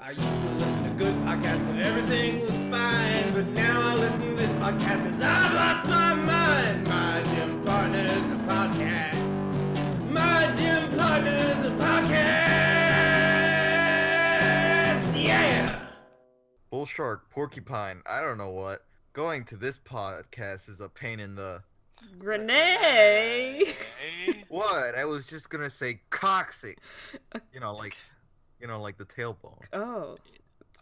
I used to listen to good podcasts when everything was fine, but now I listen to this podcast because I've lost my mind. My gym partner is a podcast. My gym partner is a podcast. Yeah! Bull shark, porcupine, I don't know what. Going to this podcast is a pain in the... Renee! What? I was just gonna say coccyx. You know, like the tailbone. Oh.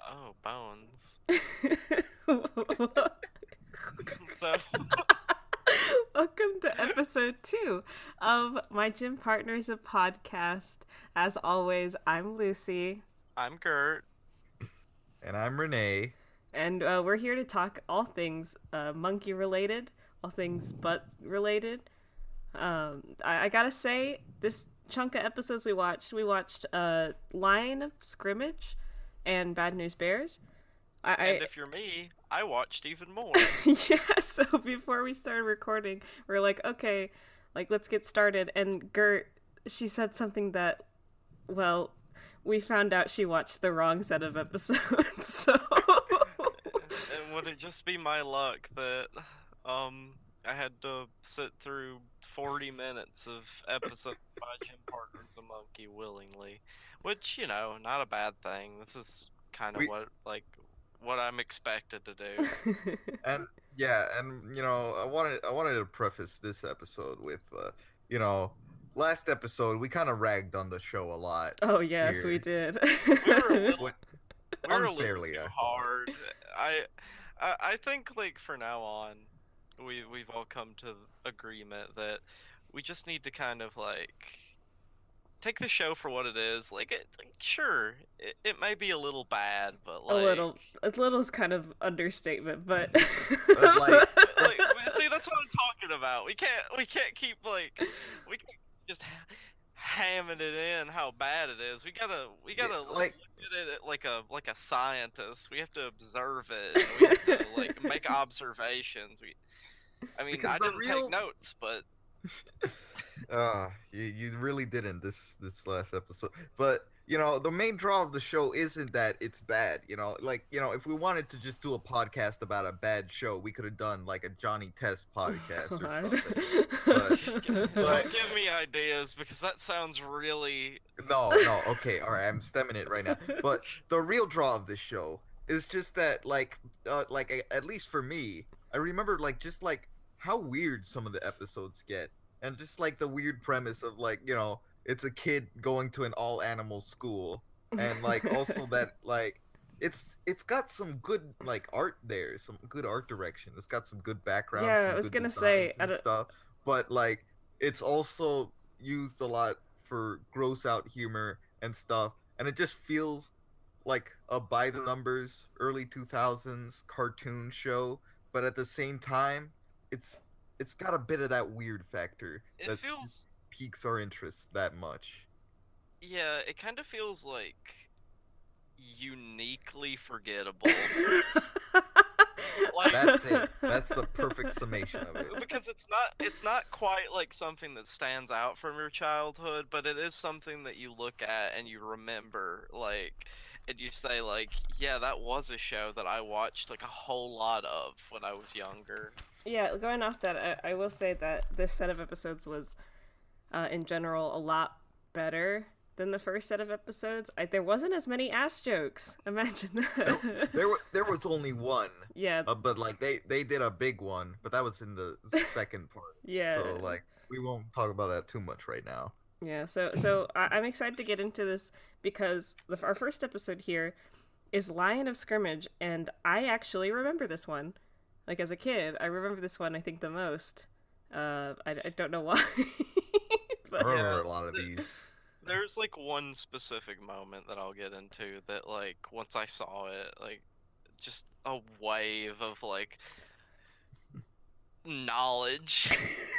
Oh, bones. So, welcome to episode 2 of My Gym Partners, a podcast. As always, I'm Lucy. I'm Gert. And I'm Renee. And we're here to talk all things monkey related, all things butt related. I gotta say, this chunk of episodes we watched Lyon, Scrimmage, and Bad News Bears. And if you're me, I watched even more. Yeah, so before we started recording, we're like, okay, let's get started. And Gert, she said something that, well, we found out she watched the wrong set of episodes, so... And would it just be my luck that, I had to sit through 40 minutes of episode of My Gym Partners a Monkey willingly, which, not a bad thing. This is kind of what I'm expected to do. And I wanted to preface this episode with last episode we kind of ragged on the show a lot. Oh yes, here. we did. We were a little Unfairly too hard. I think for now on, we've all come to agreement that we just need to kind of take the show for what it is. Sure, it may be a little bad, but a little is kind of understatement, but see, that's what I'm talking about. We can't keep we can't just hamming it in how bad it is. We gotta look at it like a scientist. We have to observe it. We have to make observations. I didn't take notes, but you really didn't this last episode. But the main draw of the show isn't that it's bad. If we wanted to just do a podcast about a bad show, we could have done a Johnny Test podcast or something. Don't give me ideas because that sounds really... No, okay, all right, I'm stemming it right now. But the real draw of this show is just that, at least for me, I remember how weird some of the episodes get, and just the weird premise of it's a kid going to an all animal school, and also that it's got some good art there, some good art direction. It's got some good background. Yeah, I was gonna say stuff, but it's also used a lot for gross out humor and stuff, and it just feels like a by the numbers early 2000s cartoon show, but at the same time it's got a bit of that weird factor that piques our interest that much. Yeah, it kind of feels uniquely forgettable. That's it. That's the perfect summation of it. Because it's not quite something that stands out from your childhood, but it is something that you look at and you remember, and you say yeah, that was a show that I watched a whole lot of when I was younger. Yeah, going off that, I will say that this set of episodes was, in general, a lot better than the first set of episodes. There wasn't as many ass jokes. Imagine that. There was only one. Yeah. But they did a big one, but that was in the second part. Yeah. So we won't talk about that too much right now. Yeah. So I'm excited to get into this because our first episode here is Lion of Scrimmage, and I actually remember this one. As a kid, I remember this one, I think, the most. I don't know why. But I remember a lot of these. There's one specific moment that I'll get into that once I saw it, just a wave of knowledge,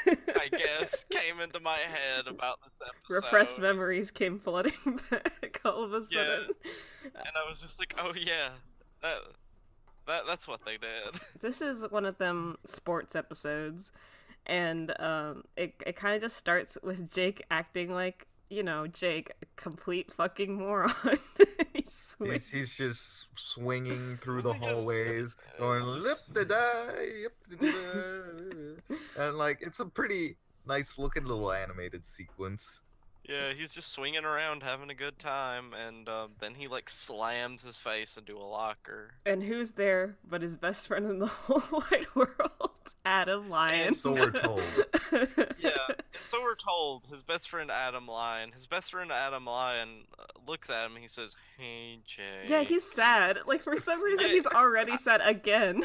I guess, came into my head about this episode. Repressed memories came flooding back all of a sudden. Yeah. And I was just oh yeah, that's what they did. This is one of them sports episodes, and it kind of just starts with Jake acting like Jake, a complete fucking moron. He's just swinging through the hallways, going lip da da, yip da da, and like it's a pretty nice looking little animated sequence. Yeah, he's just swinging around having a good time, and then he like slams his face into a locker. And who's there but his best friend in the whole wide world, Adam Lyon. And so we're told. Yeah, and so we're told. His best friend Adam Lyon. His best friend Adam Lyon looks at him and he says, "Hey, Jay." Yeah, he's sad. Like, for some reason, he's already sad again.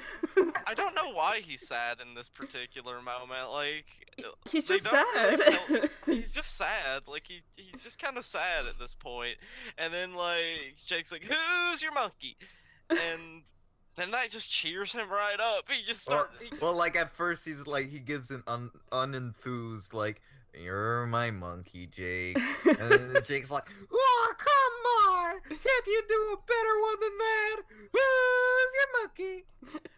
I don't know why he's sad in this particular moment. Like, he's they just don't really sad. tell- he's just sad. Like, he's just kind of sad at this point. And then, like, Jake's like, "Who's your monkey?" And then that just cheers him right up. He just starts. Well, like at first he's like he gives an unenthused like, "You're my monkey, Jake," and then Jake's like, "Oh, come on! Can't you do a better one than that? Who's your monkey?"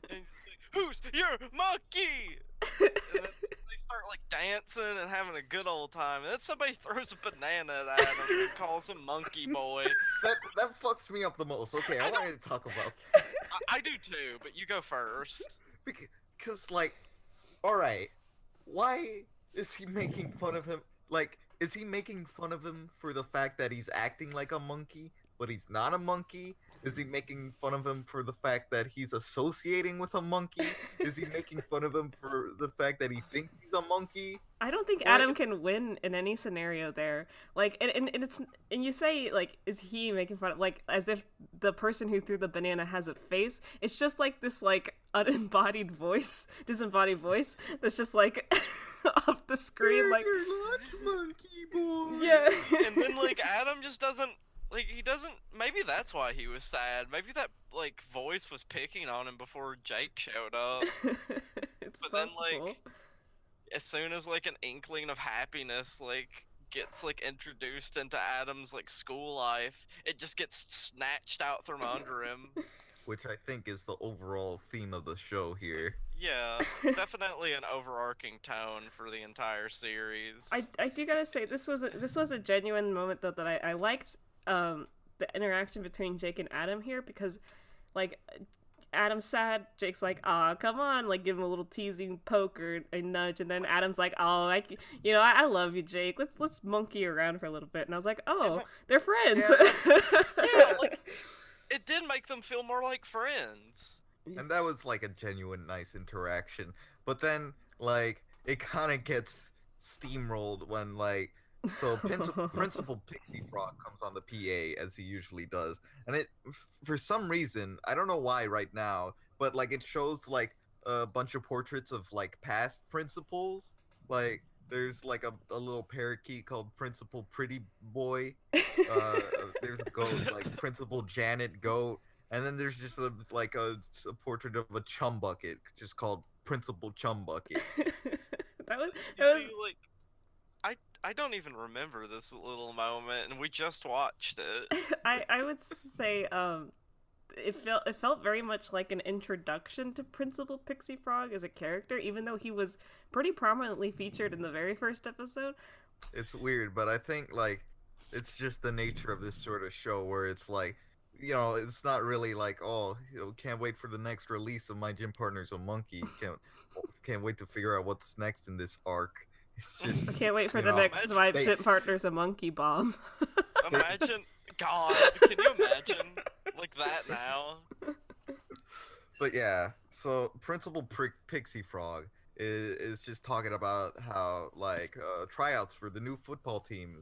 And he's like, "Who's your monkey?" And then they start like dancing and having a good old time. And then somebody throws a banana at Adam and calls him Monkey Boy. That fucks me up the most. Okay, I wanted to talk about. I do too, but you go first. Because like, all right, why is he making fun of him? Like, is he making fun of him for the fact that he's acting like a monkey, but he's not a monkey? Is he making fun of him for the fact that he's associating with a monkey? Is he making fun of him for the fact that he thinks he's a monkey? I don't think Adam can win in any scenario there. Like, and you say, like, is he making fun of, like, as if the person who threw the banana has a face? It's just like this, like, disembodied voice that's just like off the screen, like, monkey boy. yeah. And then like Adam just doesn't. Like, he doesn't. Maybe that's why he was sad. Maybe that, like, voice was picking on him before Jake showed up. It's But possible. then, like, as soon as, like, an inkling of happiness, like, gets, like, introduced into Adam's, like, school life, it just gets snatched out from under him. Which I think is the overall theme of the show here. Yeah, definitely an overarching tone for the entire series. I do gotta say, this was a genuine moment, though, that I liked. The interaction between Jake and Adam here, because like Adam's sad, Jake's like, "Aw, come on," like give him a little teasing poke or a nudge, and then Adam's like, "Oh, I love you, Jake. Let's monkey around for a little bit." And I was like, "Oh, they're friends." Yeah, like it did make them feel more like friends. And that was like a genuine nice interaction. But then like it kind of gets steamrolled when like Principal Pixie Frog comes on the PA as he usually does, and it for some reason I don't know why right now, but like it shows like a bunch of portraits of like past principals. Like there's like a little parakeet called Principal Pretty Boy. There's a goat like Principal Janet Goat, and then there's just a portrait of a chum bucket just called Principal Chum Bucket. See, like, I don't even remember this little moment, and we just watched it. I would say it felt very much like an introduction to Principal Pixie Frog as a character, even though he was pretty prominently featured in the very first episode. It's weird, but I think like it's just the nature of this sort of show where it's like, it's not really like, oh, can't wait for the next release of My Gym Partner's a Monkey. Can't wait to figure out what's next in this arc. It's just, I can't wait for the next My Gym Partner's a Monkey bomb. Imagine, God, can you imagine like that now? But yeah, so Principal Pixie Frog is just talking about how like tryouts for the new football team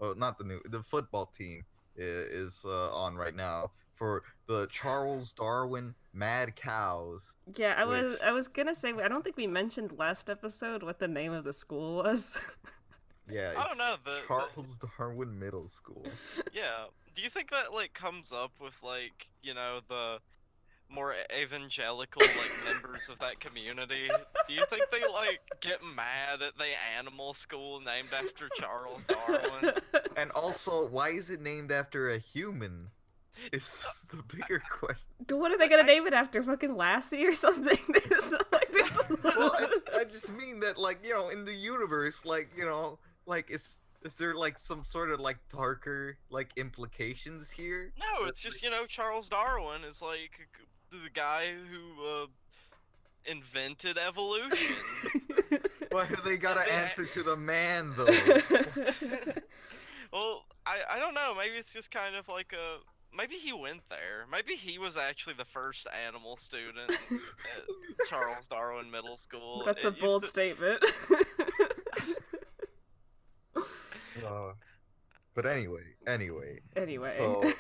the football team is on right now for the Charles Darwin Mad Cows. Yeah, I was gonna say, I don't think we mentioned last episode what the name of the school was. Yeah, I don't know, Charles Darwin Middle School. Yeah, do you think that like comes up with like the more evangelical like members of that community? Do you think they like get mad at the animal school named after Charles Darwin? And also, why is it named after a human? It's the bigger question. What are they gonna name it after? Fucking Lassie or something? It's not like this. Well, I just mean that, like, in the universe, like, like it's Is there like some sort of like darker like implications here? No, it's just Charles Darwin is like the guy who invented evolution. Why do they gotta answer to the man though? Well, I don't know. Maybe it's just kind of like a. Maybe he went there. Maybe he was actually the first animal student at Charles Darwin Middle School. That's a bold statement. But anyway. Anyway. So,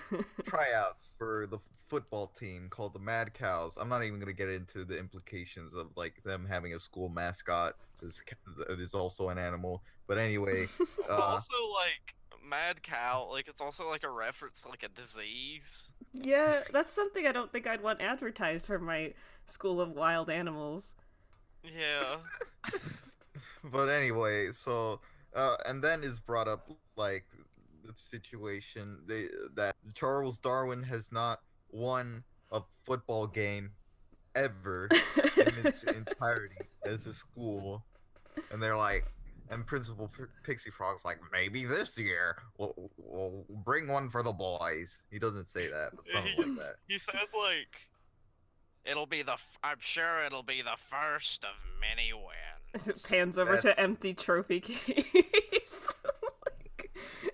tryouts for the football team called the Mad Cows. I'm not even gonna get into the implications of like them having a school mascot that is also an animal. But anyway, also like Mad Cow, like it's also like a reference to like a disease. Yeah, that's something I don't think I'd want advertised for my school of wild animals. Yeah. But anyway, so and then is brought up like the situation that Charles Darwin has not won a football game ever in its entirety as a school, and they're like, and Principal Pixie Frog's like, maybe this year we'll bring one for the boys. He doesn't say that, but something like that. He says like, I'm sure it'll be the first of many wins. It pans over to empty trophy case. Like,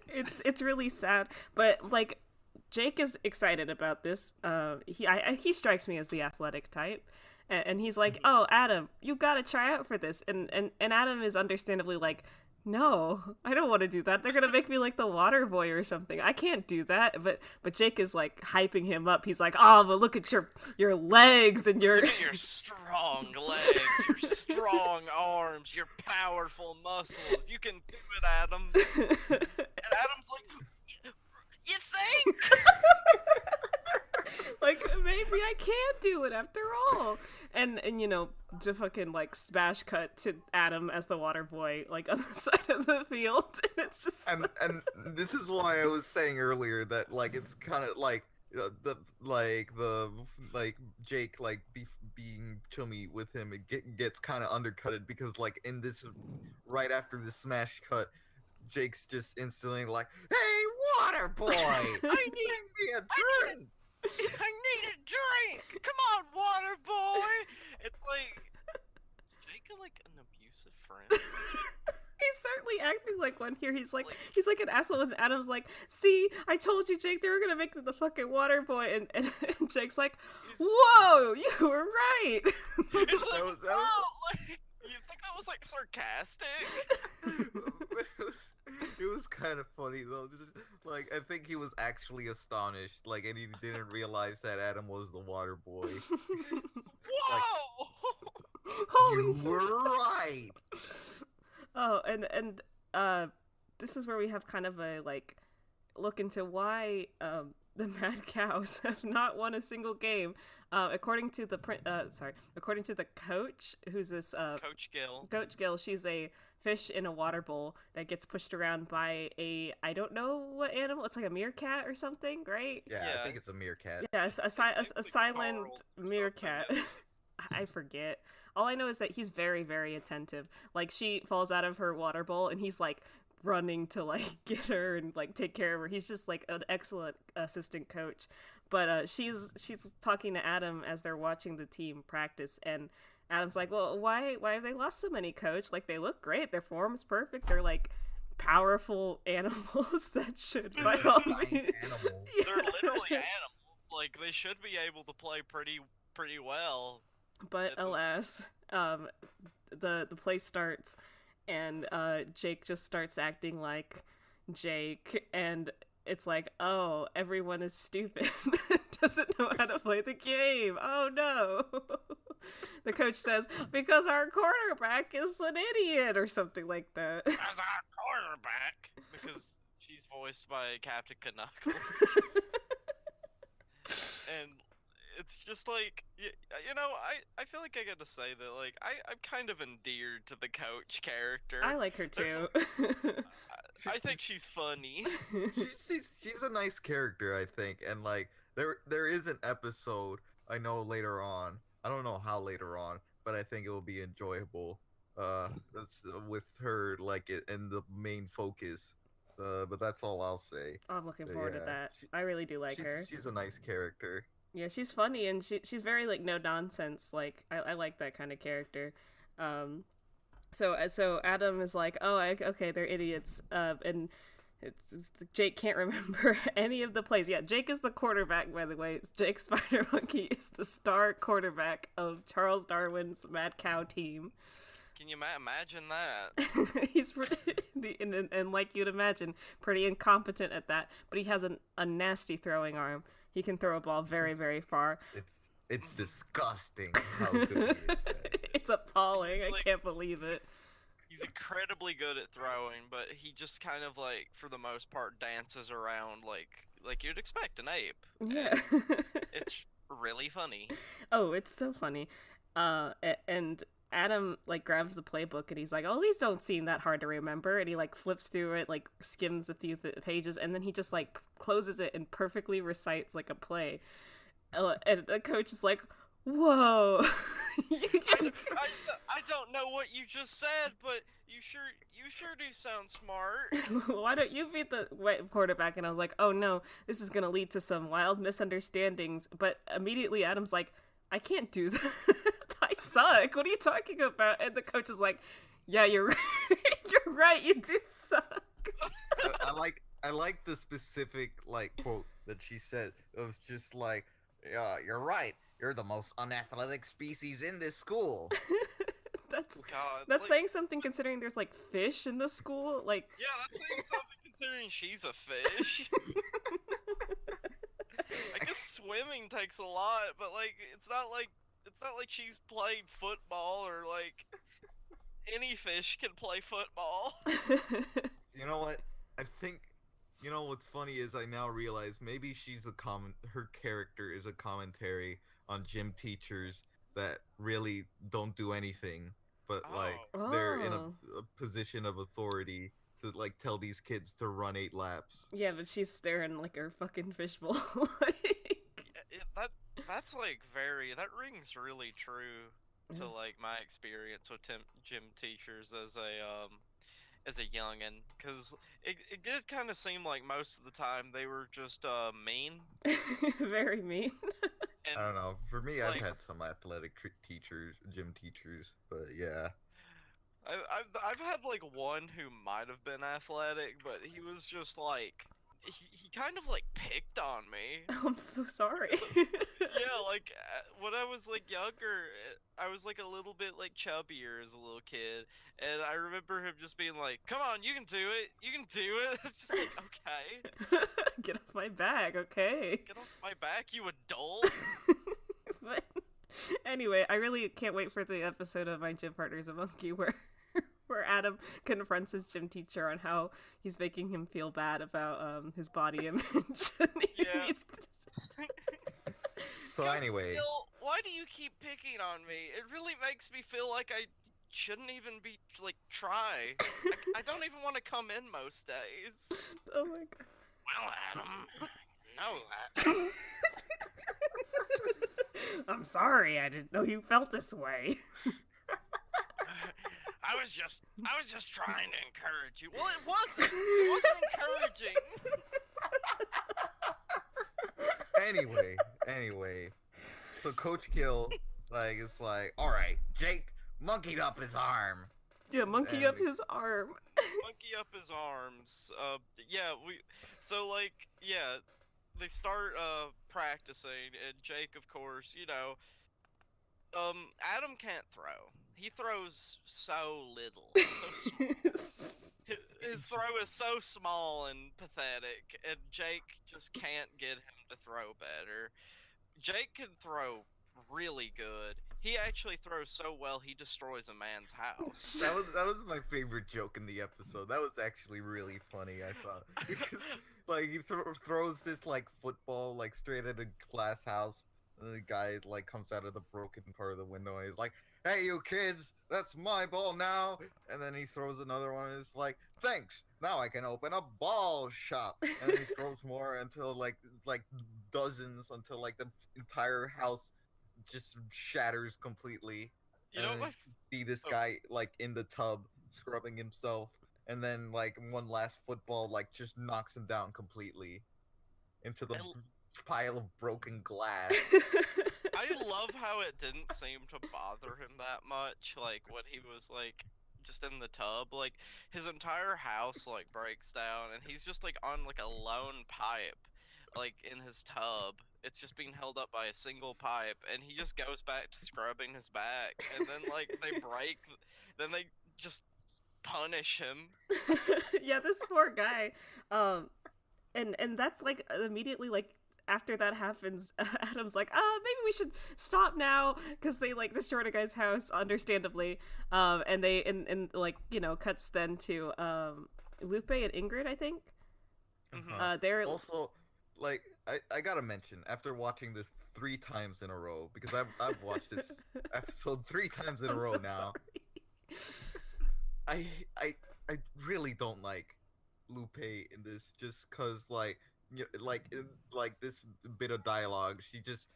it's really sad, but like Jake is excited about this. He strikes me as the athletic type. And he's like, "Oh, Adam, you gotta try out for this." And Adam is understandably like, "No, I don't want to do that. They're gonna make me like the water boy or something. I can't do that." But Jake is like hyping him up. He's like, "Oh, but look at your legs and your look at your strong legs, your strong arms, your powerful muscles. You can do it, Adam." And Adam's like, "You think?" Like, maybe I can do it after all. And to fucking like smash cut to Adam as the water boy, like on the side of the field, and it's just and this is why I was saying earlier that like it's kind of like the Jake like being chummy with him, it gets kind of undercutted because like in this right after the smash cut, Jake's just instantly like, "Hey, water boy, I need me a drink. I need a drink! Come on, water boy!" It's like, is Jake like an abusive friend? He's certainly acting like one here. He's like an asshole, and Adam's like, "See, I told you, Jake, they were gonna make the fucking water boy," and Jake's like, "Whoa, you were right." He's like, "Whoa, like, you think that was like sarcastic?" It was kind of funny though. Just like I think he was actually astonished, like, and he didn't realize that Adam was the water boy. Whoa! You were right. Oh, and this is where we have kind of a like look into why the Mad Cows have not won a single game. According to the coach, who's this Coach Gill. Coach Gill, she's a fish in a water bowl that gets pushed around by I don't know what animal. It's like a meerkat or something, right? Yeah, I think it's a meerkat. Yeah, a silent meerkat. I forget. All I know is that he's very, very attentive. Like, she falls out of her water bowl and he's like running to like get her and like take care of her. He's just like an excellent assistant coach. But she's talking to Adam as they're watching the team practice, and Adam's like, "Well, why have they lost so many, coach? Like, they look great. Their form's perfect. They're like powerful animals that should by all means." Yeah. They're literally animals. Like, they should be able to play pretty well. But alas, the play starts, and Jake just starts acting like Jake, and it's like, oh, everyone is stupid. Doesn't know how to play the game. Oh no. The coach says, because our quarterback is an idiot or something like that. As our quarterback, because she's voiced by Captain Knuckles. And it's just like, I feel like I gotta say that, like, I'm kind of endeared to the coach character. I like her too. I think she's funny. She's a nice character, I think, and like there is an episode I know later on. I don't know how later on, but I think it will be enjoyable. That's with her like in the main focus But that's all I'll say. I'm looking forward to Yeah, that. I really do like her. She's a nice character. Yeah, she's funny and she's very like no nonsense. Like I like that kind of character. So Adam is like, oh, okay, they're idiots. And Jake can't remember any of the plays. Yeah, Jake is the quarterback, by the way. Jake Spider Monkey is the star quarterback of Charles Darwin's Mad Cow team. Can you imagine that? He's pretty, and like you'd imagine, pretty incompetent at that. But he has a nasty throwing arm. He can throw a ball very, very far. It's disgusting how good he is at it. It's appalling. I can't believe it. He's incredibly good at throwing, but he just kind of like, for the most part, dances around like you'd expect an ape. Yeah. It's really funny. Oh, it's so funny. And Adam like grabs the playbook and he's like, "Oh, these don't seem that hard to remember." And he like flips through it, like skims a few pages, and then he just like closes it and perfectly recites like a play. And the coach is like, "Whoa!" I don't know what you just said, but you sure do sound smart. Why don't you beat the quarterback? And I was like, "Oh no, this is gonna lead to some wild misunderstandings." But immediately Adam's like, "I can't do that. I suck. What are you talking about?" And the coach is like, "Yeah, you're right. You're right. You do suck." I like the specific like quote that she said. It was just like, "Yeah, you're right. You're the most unathletic species in this school." That's saying something considering there's like fish in the school. Like, yeah, that's saying something considering she's a fish. I guess swimming takes a lot, but like it's not like she's played football or like any fish can play football. You know what? I think what's funny is I now realize maybe her character is a commentary on gym teachers that really don't do anything, but they're in a position of authority to like tell these kids to run 8 laps. Yeah, but she's staring like her fucking fishbowl. That's like that rings really true to like my experience with gym teachers as a youngin', because it did kind of seem like most of the time they were just mean. Very mean. And, I don't know. For me, I've had some athletic gym teachers, but yeah. I've had like one who might have been athletic, but he was just like he kind of like picked on me. I'm so sorry. Yeah, like when I was like younger, I was like a little bit like chubbier as a little kid, and I remember him just being like, "Come on, you can do it. You can do it." It's just like, okay. Get off my back, okay? Get off my back, you adult. But anyway, I really can't wait for the episode of My Gym Partner's a Monkey where Adam confronts his gym teacher on how he's making him feel bad about his body image. Yeah. So anyway, Bill, why do you keep picking on me? It really makes me feel like I shouldn't even be like try. I don't even want to come in most days. Oh my god. Well, Adam, know that. I'm sorry, I didn't know you felt this way. I was just trying to encourage you. Well, it wasn't. It wasn't encouraging. Anyway. So Coach Kill is like, "All right, Jake, monkeyed up his arm." Yeah, monkey up his arm. Monkey up his arms. They start practicing, and Jake, of course, Adam can't throw. He throws so little. His throw is so small and pathetic, and Jake just can't get him to throw better. Jake can throw really good. He actually throws so well he destroys a man's house. That was my favorite joke in the episode. That was actually really funny, I thought, because he throws this football straight at a glass house, and the guy comes out of the broken part of the window and he's like, "Hey, you kids, that's my ball now." And then he throws another one and it's like, "Thanks, now I can open a ball shop." And then he throws more until dozens, until the entire house just shatters completely. See this guy in the tub scrubbing himself, and then like one last football like just knocks him down completely into the pile of broken glass. I love how it didn't seem to bother him that much, like when he was like just in the tub. Like his entire house like breaks down and he's just like on like a lone pipe, like in his tub. It's just being held up by a single pipe, and he just goes back to scrubbing his back, and then like they break, then they just punish him. Yeah, this poor guy. And that's like immediately like after that happens, Adam's like, maybe we should stop now, because they like destroyed a guy's house, understandably. And they and like, you know, cuts then to Lupe and Ingrid, I think. They're also like I gotta mention, after watching this 3 times in a row, because I've watched this episode 3 times in a row now. I really don't like Lupe in this, just cause like, you know, like in like this bit of dialogue, she just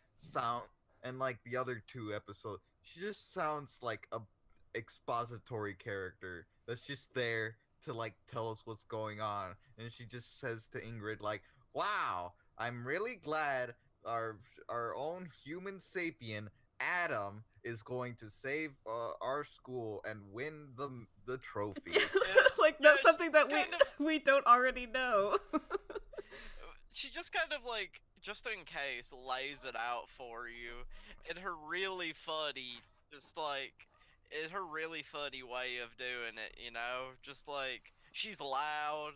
and like the other 2 episodes, she just sounds like a expository character that's just there to like tell us what's going on, and she just says to Ingrid like, "Wow, I'm really glad our own human sapien Adam is going to save our school and win the trophy." Like that's something that we don't already know. She just kind of like, just in case, lays it out for you in her really funny, just like, in her really funny way of doing it, you know? Just like, she's loud.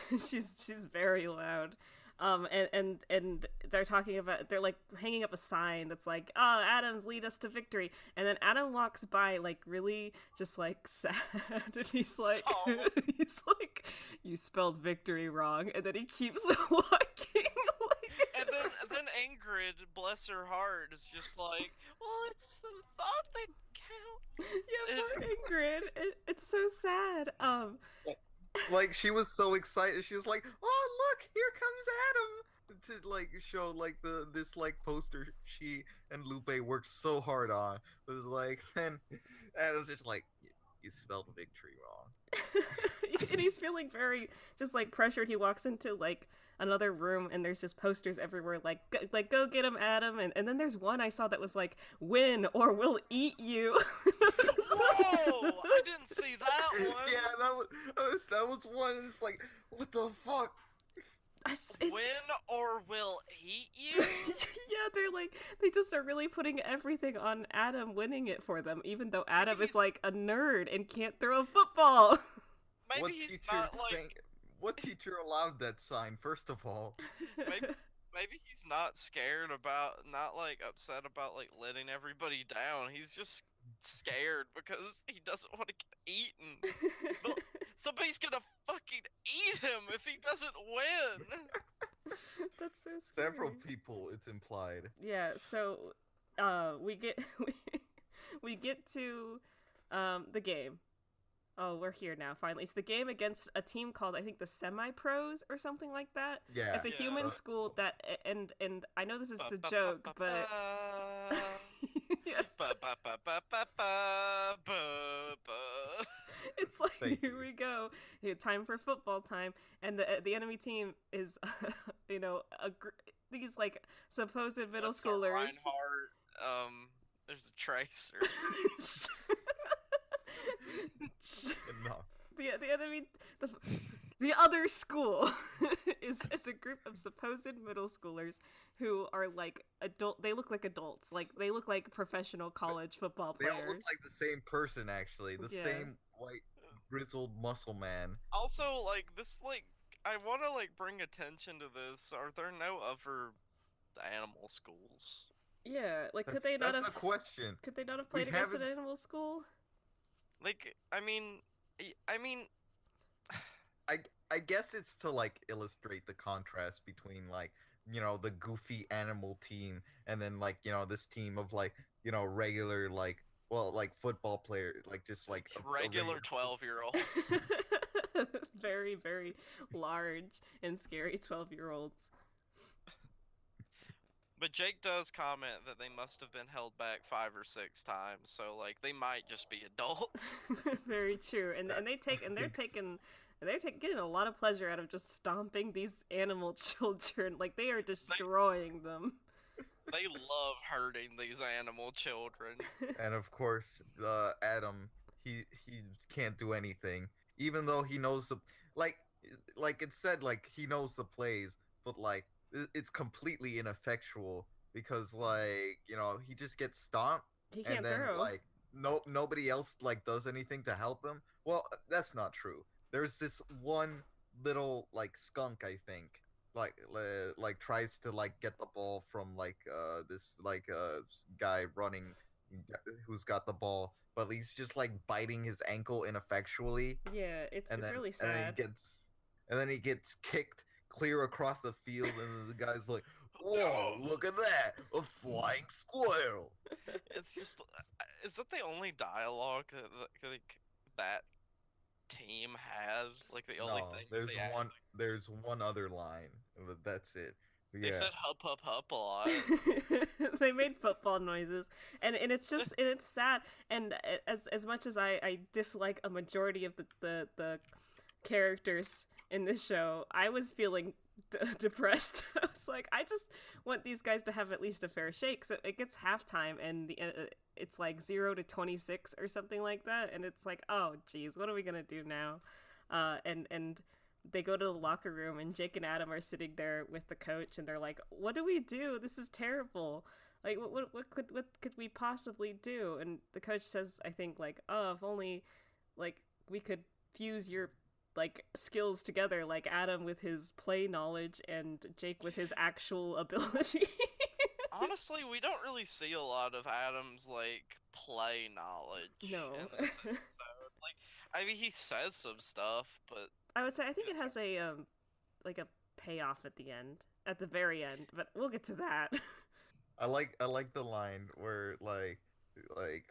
she's very loud. And they're talking about, they're like hanging up a sign that's like, "Oh, Adams, lead us to victory." And then Adam walks by like really just like sad, and he's like, he's like, "You spelled victory wrong," and then he keeps walking. And then Ingrid, bless her heart, is just like, "Well, it's the thought that counts." Yeah, poor Ingrid. It's so sad. Like she was so excited, she was like, "Oh look, here comes Adam!" To like show like this like poster she and Lupe worked so hard on. It was like, then Adam's just like, "You spelled victory wrong." And he's feeling very just like pressured. He walks into like another room and there's just posters everywhere like go get him, Adam. And then there's one I saw that was like, "Win or we'll eat you." Whoa! I didn't see that one. Yeah, that was one. And it's like, what the fuck? Win or we'll eat you? Yeah, they're like, they just are really putting everything on Adam winning it for them, even though Adam is like a nerd and can't throw a football. What teacher allowed that sign, first of all? Maybe he's not scared about, not like upset about like letting everybody down. He's just scared because he doesn't want to get eaten. Somebody's gonna fucking eat him if he doesn't win. That's so scary. Several people, it's implied. Yeah, so we get to the game. Oh, we're here now, finally. It's the game against a team called, I think, the Semi-Pros or something like that. Yeah. It's a human school that, and I know this is the joke, but... Yes. It's like, here we go. Time for football time. And the enemy team is, you know, these, like, supposed middle schoolers. Reinhardt, there's a Tracer. No. The other school is a group of supposed middle schoolers who are like adult. They look like adults. Like they look like professional college football players. They all look like the same person, actually. The same white grizzled muscle man. Also, like this, like I want to like bring attention to this. Are there no other animal schools? Yeah, like could they not have? That's a question. Could they not have played against an animal school? Like, I mean, I guess it's to like illustrate the contrast between like, you know, the goofy animal team and then like, you know, this team of like, you know, regular like, well, like football player, like just like regular 12-year-olds. Very, very large and scary 12-year-olds. But Jake does comment that they must have been held back 5 or 6 times, so like they might just be adults. Very true. And they're getting a lot of pleasure out of just stomping these animal children. Like they are destroying them. They love hurting these animal children. And of course, Adam, he can't do anything, even though he knows the like it said, like he knows the plays, but like it's completely ineffectual because like he just gets stomped, He can't and then throw. like nobody else like does anything to help him. Well, that's not true. There's this one little like skunk, I think, like tries to like get the ball from like this like guy running who's got the ball, but he's just like biting his ankle ineffectually. Yeah, it's really And then sad. he gets kicked clear across the field, and the guy's like, "Whoa, look at that, a flying squirrel!" It's just, is that the only dialogue that team has? Like the only No, thing there's one other line, but that's it. They Yeah. said hup hup hup a lot. They made football noises, and it's just and it's sad. And as much as I dislike a majority of the characters in this show, I was feeling depressed. I was like, I just want these guys to have at least a fair shake. So it gets halftime, and it's like 0-26 or something like that, and it's like, oh geez, what are we gonna do now? And they go to the locker room, and Jake and Adam are sitting there with the coach, and they're like, what do we do? This is terrible. Like, what could we possibly do? And the coach says, I think, like, oh, if only like we could fuse your like skills together, like Adam with his play knowledge and Jake with his actual ability. Honestly, we don't really see a lot of Adam's like play knowledge. No. In this episode. Like, I mean, he says some stuff, but I would say I think it has a like a payoff at the end, at the very end, but we'll get to that. I like the line where like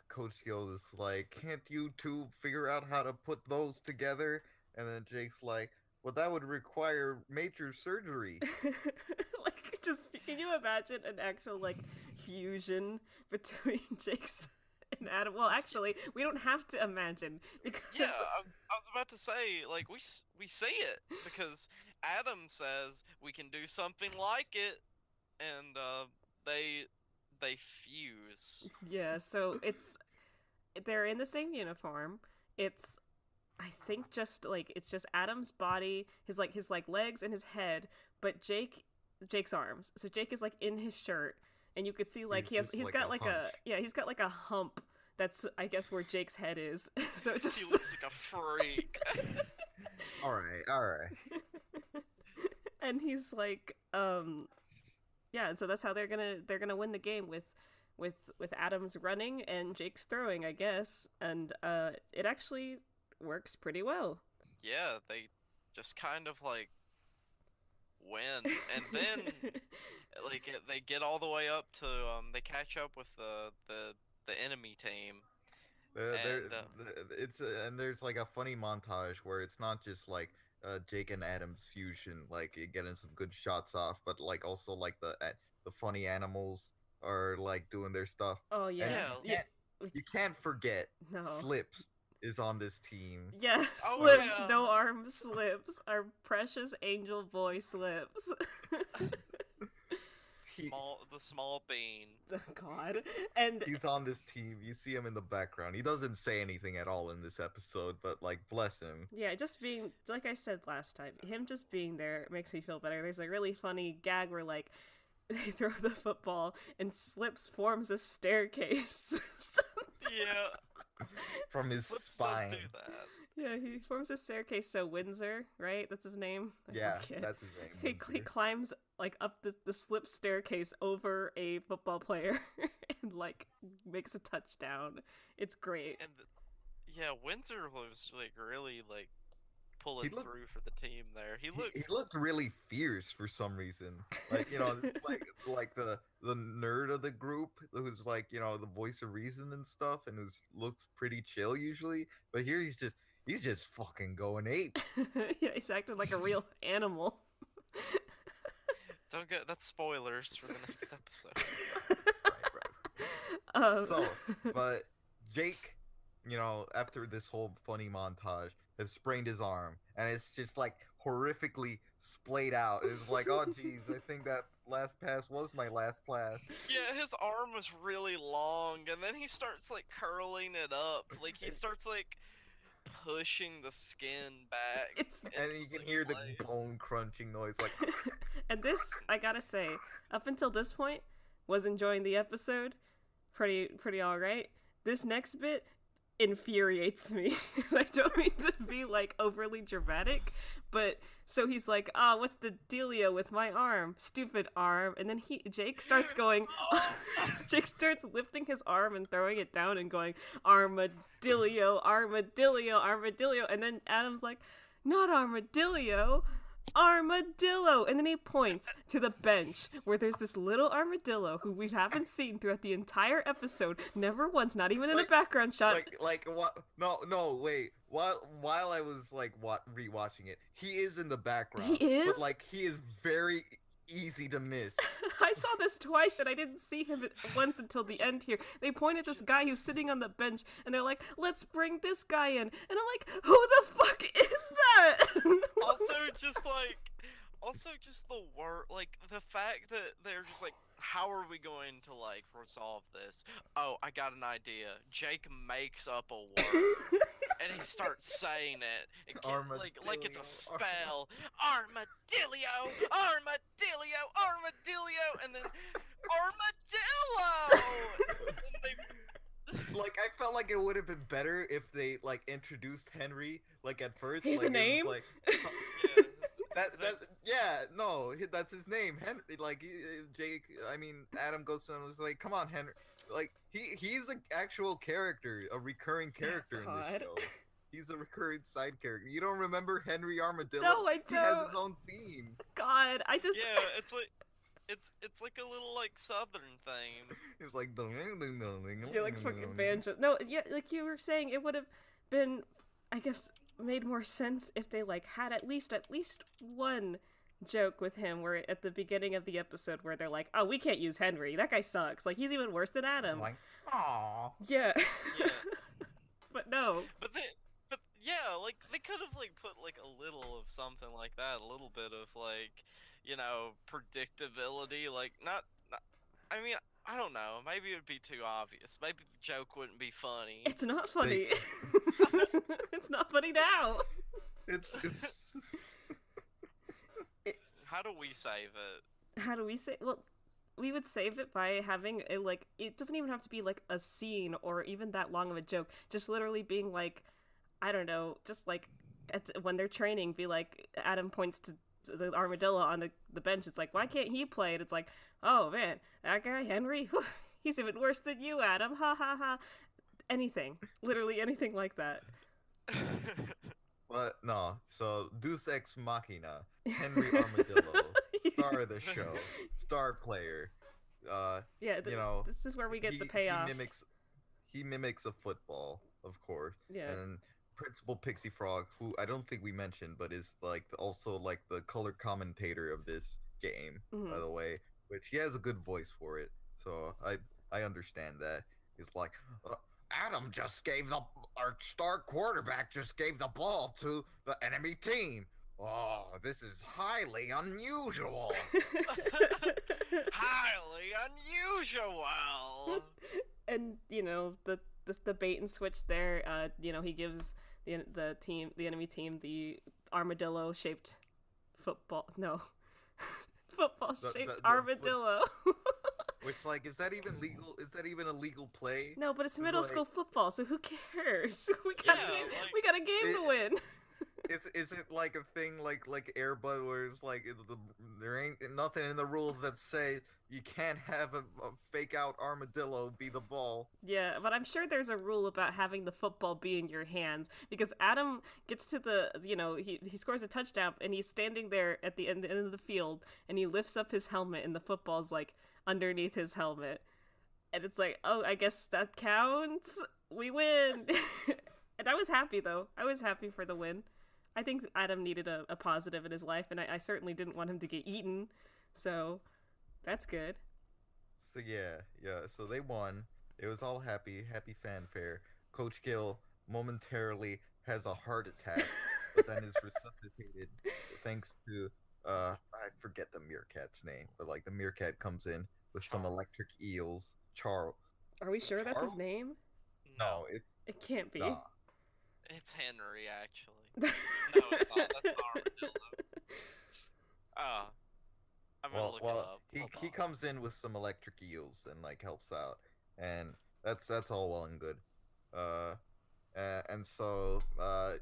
Coach Gill is like, "Can't you two figure out how to put those together?" And then Jake's like, "Well, that would require major surgery." Like, just can you imagine an actual like fusion between Jake's and Adam? Well, actually, we don't have to imagine because yeah, I was about to say, like, we see it because Adam says we can do something like it, and they fuse. Yeah, so they're in the same uniform. It's I think just like it's just Adam's body, his legs and his head, but Jake's arms. So Jake is like in his shirt, and you could see like he's got like a hump. That's I guess where Jake's head is. So it just He looks like a freak. All right. And he's like yeah, and so that's how they're gonna win the game with Adam's running and Jake's throwing, I guess. And it actually works pretty well. Yeah, they just kind of like win, and then like they get all the way up to they catch up with the enemy team. And there's like a funny montage where it's not just like Jake and Adam's fusion, like getting some good shots off, but like also like the funny animals are like doing their stuff. Oh yeah, you can't forget No. Slips is on this team. Yeah, Oh, Slips, yeah. no arms Slips, our precious angel boy Slips. The small bean. God. And He's on this team. You see him in the background. He doesn't say anything at all in this episode, but like bless him. yeah, just being, like I said last time, him just being there makes me feel better. There's a really funny gag where like they throw the football and Slips forms a staircase. Yeah, From his Flips spine. does do that. Yeah, he forms a staircase. So Windsor, right? That's his name. I Yeah, forget. that's his name. He Windsor. climbs like up the slip staircase over a football player and like makes a touchdown. It's great. And yeah, Windsor was like really like pulling He looked- through for the team there. He looked He looked really fierce for some reason. Like, it's like the nerd of the group who's like, the voice of reason and stuff, and looks pretty chill usually. But here he's just fucking going ape. Yeah, he's acting like a real animal. Don't get that's spoilers for the next episode. Right. So, but Jake, after this whole funny montage, has sprained his arm, and it's just like horrifically splayed out. It's like, oh geez, I think that last pass was my last pass. Yeah, his arm was really long, and then he starts like curling it up, like he starts like pushing the skin back. And you can hear the bone crunching noise, like. And this, I gotta say, up until this point, was enjoying the episode, pretty all right. This next bit infuriates me. I don't mean to be like overly dramatic, but so he's like, what's the dealio with my arm? Stupid arm. And then Jake starts going, Jake starts lifting his arm and throwing it down and going, Arma-Dilly-O, Arma-Dilly-O, Arma-Dilly-O. And then Adam's like, not Arma-Dilly-O, Armadillo. And then he points to the bench where there's this little armadillo who we haven't seen throughout the entire episode, never once, not even in a background shot. Like what? No, wait. While I was like rewatching it, he is in the background. He is, but like he is very easy to miss. I saw this twice and I didn't see him once until the end here. They pointed this guy who's sitting on the bench and they're like, let's bring this guy in. And I'm like, who the fuck is that? Also just the word, like the fact that they're just like, how are we going to like resolve this? Oh, I got an idea. Jake makes up a word and he starts saying it. Like it's a spell. Armadillo, Armadillo, Armadillo, and then Armadillo. Like I felt like it would have been better if they like introduced Henry like at first. He's like, a name. Like, that's his name, Henry. Like Jake, I mean Adam goes to him and was like, "Come on, Henry." Like he's an actual character, a recurring character in this show. He's a recurring side character. You don't remember Henry Armadillo? No, I don't. He has his own theme. God, I just it's like. It's like a little like southern theme. It's like you're like fucking banjo. No, yeah, like you were saying, it would have been, I guess, made more sense if they like had at least one joke with him where at the beginning of the episode where they're like, oh, we can't use Henry, that guy sucks, like he's even worse than Adam. Like, aww. Yeah. But no. But yeah, like they could have like put like a little of something like that, a little bit of like, predictability, like not I mean, I don't know, maybe it would be too obvious. Maybe the joke wouldn't be funny. It's not funny. It's not funny now. It's How do we save it? How do we say? Well, we would save it by having a like. It doesn't even have to be like a scene or even that long of a joke. Just literally being like, I don't know, just like when they're training, be like Adam points to the armadillo on the bench. It's like, why can't he play? And it's like, oh man, that guy Henry, he's even worse than you, Adam. Ha ha ha. Anything, literally anything like that. But no, so Deus Ex Machina, Henry Armadillo, star of the show, star player. This is where we get the payoff. He mimics a football, of course. Yeah. And Principal Pixie Frog, who I don't think we mentioned, but is like also like the color commentator of this game, by the way, which he has a good voice for it. So I understand that. He's like, Adam just gave our star quarterback just gave the ball to the enemy team. Oh, this is highly unusual. Highly unusual. And the bait and switch there. He gives the enemy team the armadillo shaped football. No, football shaped armadillo. Which, like, is that even legal? Is that even a legal play? No, but it's middle school football, so who cares? We got a game to win. Is it like a thing like Air Bud where it's like there ain't nothing in the rules that say you can't have a fake out armadillo be the ball? Yeah, but I'm sure there's a rule about having the football be in your hands, because Adam gets to the he scores a touchdown and he's standing there at the end of the field and he lifts up his helmet and the football's like underneath his helmet, and it's like, oh, I guess that counts. We win. And I was happy though. I was happy for the win. I think Adam needed a positive in his life, and I certainly didn't want him to get eaten. So that's good. So yeah. So they won. It was all happy fanfare. Coach Gill momentarily has a heart attack, but then is resuscitated thanks to I forget the meerkat's name, but like the meerkat comes in with some electric eels. Charles. Are we sure that's his Charles? name? No, it's It can't be. nah. It's Henry, actually. No, it's not. That's Arma-Dilly-O. Oh, I'm gonna look it up. He comes in with some electric eels and like helps out, and that's all well and good. And so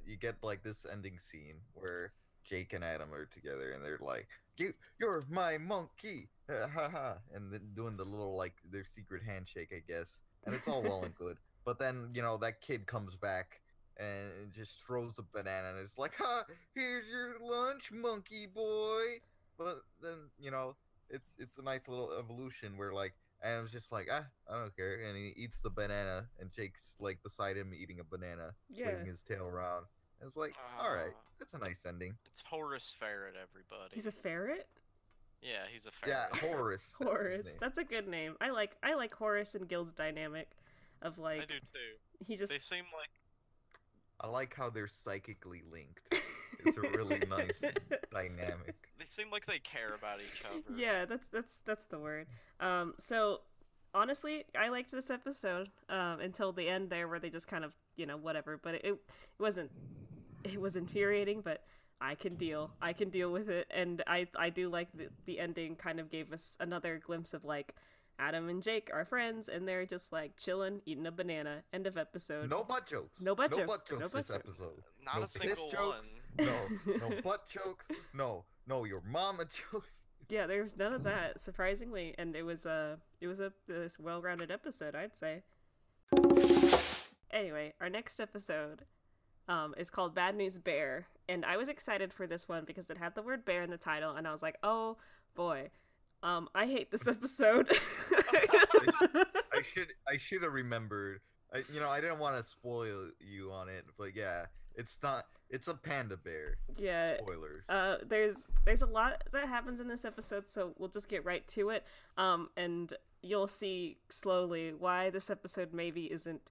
you get like this ending scene where Jake and Adam are together, and they're like, "You're my monkey," ha ha, and then doing the little like their secret handshake, I guess, and it's all well and good. But then that kid comes back and just throws a banana, and it's like, "Ha! Here's your lunch, monkey boy." But then it's a nice little evolution where like Adam's just like, I don't care, and he eats the banana, and Jake's like beside him eating a banana, waving his tail around. And it's like, all right, that's a nice ending. It's Horace Ferret, everybody. He's a ferret? Yeah, he's a ferret. Yeah, Horace. Horace. That's a good name. I like Horace and Gil's dynamic of like. I do too. He just. They seem like. I like how they're psychically linked. It's a really nice dynamic. They seem like they care about each other. Yeah, that's the word. So honestly, I liked this episode until the end there, where they just kind of whatever. But it wasn't. It was infuriating, but I can deal with it, and I do like the ending. Kind of gave us another glimpse of like Adam and Jake are friends, and they're just like chilling, eating a banana. End of episode. No butt jokes. No butt jokes. No butt jokes No butt this jokes. episode. Not no a single piss jokes. No butt jokes. No your mama jokes. Yeah, there was none of that, surprisingly, and it was a this well-rounded episode, I'd say. Anyway, our next episode is called Bad News Bear, and I was excited for this one because it had the word bear in the title, and I was like, oh boy, I hate this episode. I should have remembered. I didn't want to spoil you on it, but yeah, it's a panda bear. Yeah. Spoilers. There's a lot that happens in this episode, so we'll just get right to it. And you'll see slowly why this episode maybe isn't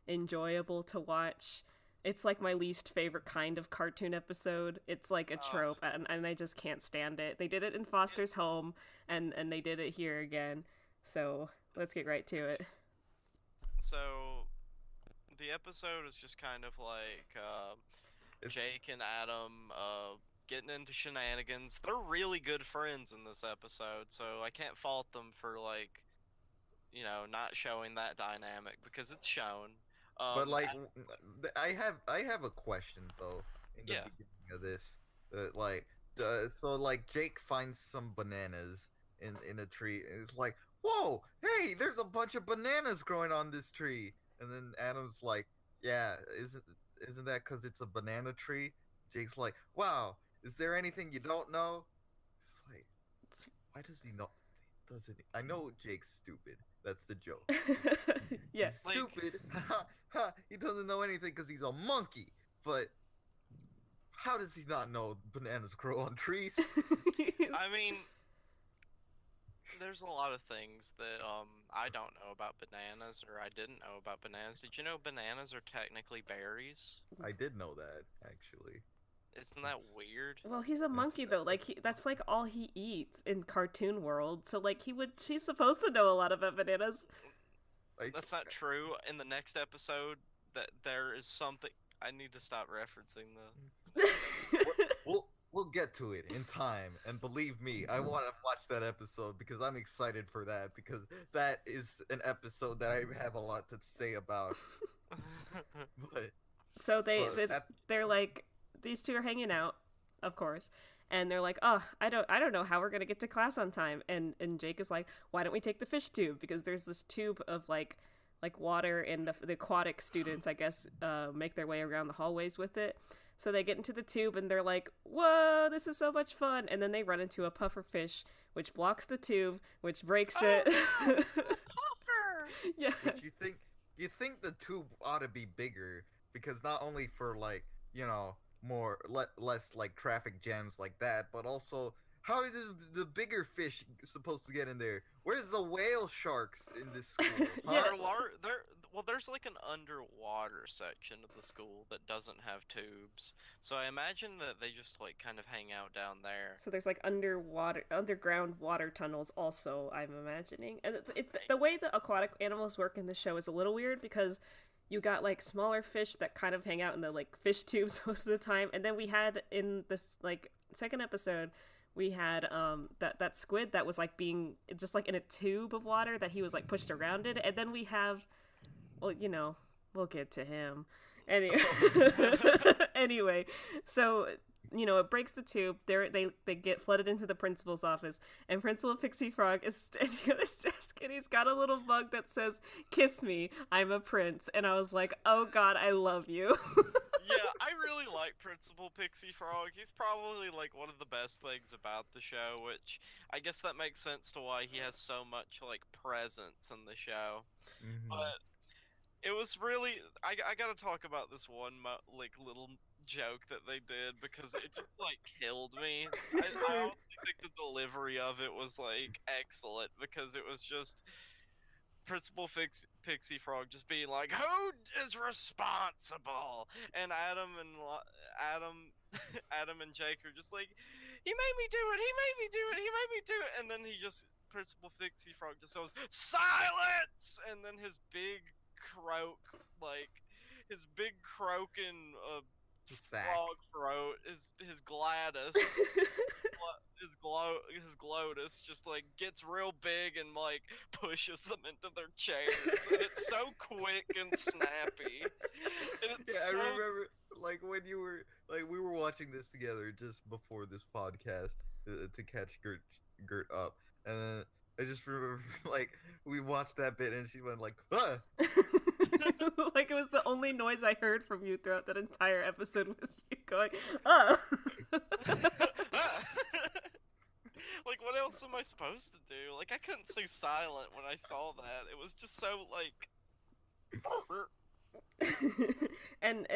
enjoyable to watch. It's like my least favorite kind of cartoon episode. It's like a trope, and I just can't stand it. They did it in Foster's Home, and they did it here again. So let's get right to it. So, the episode is just kind of like Jake and Adam getting into shenanigans. They're really good friends in this episode, so I can't fault them for like, not showing that dynamic because it's shown. But like, I have a question though in the beginning of this. So like Jake finds some bananas in a tree, and it's like, whoa, hey, there's a bunch of bananas growing on this tree. And then Adam's like, yeah, isn't that because it's a banana tree? Jake's like, wow, is there anything you don't know? It's like, why does he know? Doesn't he? I know Jake's stupid. That's the joke. Yes. Stupid. He doesn't know anything because he's a monkey. But how does he not know bananas grow on trees? I mean, there's a lot of things that I don't know about bananas, or I didn't know about bananas. Did you know bananas are technically berries? I did know that, actually. Isn't that weird? Well, he's a monkey though. Like that's like all he eats in cartoon world. So like she's supposed to know a lot about bananas. That's not true. In the next episode, that there is something. I need to stop referencing We'll get to it in time, and believe me, I want to watch that episode because I'm excited for that, because that is an episode that I have a lot to say about. But so they're like, these two are hanging out, of course, and they're like, oh, I don't know how we're gonna get to class on time, and Jake is like, why don't we take the fish tube, because there's this tube of like water, and the aquatic students, I guess, make their way around the hallways with it. So they get into the tube, and they're like, whoa, this is so much fun. And then they run into a puffer fish, which blocks the tube, which breaks it. Puffer! Yeah. Which you think the tube ought to be bigger, because not only for like, less like traffic jams like that, but also How is the bigger fish supposed to get in there? Where's the whale sharks in this school? Huh? There's like an underwater section of the school that doesn't have tubes. So I imagine that they just like kind of hang out down there. So there's like underground water tunnels also, I'm imagining. And the way the aquatic animals work in the show is a little weird because you got like smaller fish that kind of hang out in the like fish tubes most of the time. And then we had in this like second episode, we had that squid that was like being just like in a tube of water that he was like pushed around it. And then we have, well, you know, we'll get to him. Anyway, anyway, so you know, it breaks the tube. They get flooded into the principal's office, and Principal Pixie Frog is standing at his desk, and he's got a little mug that says, "Kiss me, I'm a prince." And I was like, "Oh God, I love you." Yeah, I really like Principal Pixie Frog. He's probably like one of the best things about the show, which I guess that makes sense to why he has so much like presence in the show. Mhm. But it was really I gotta talk about this one like little joke that they did because it just like killed me. I honestly think the delivery of it was like excellent because it was just Principal Pixie Frog just being like, "Who is responsible?" And Adam Adam and Jake are just like, "He made me do it. He made me do it. He made me do it." And then Principal Pixie Frog just goes, "Silence!" And then his big croaking Sack. frog throat, his Gladys, his Glotus just like gets real big and like pushes them into their chairs, and it's so quick and snappy. And it's Yeah, I so... remember like when you were like we were watching this together just before this podcast to catch Gert up, and then I just remember like we watched that bit and she went like, "Ah!" Like it was the only noise I heard from you throughout that entire episode was you going, "Oh." Like, what else am I supposed to do? Like, I couldn't stay silent when I saw that. It was just so like. and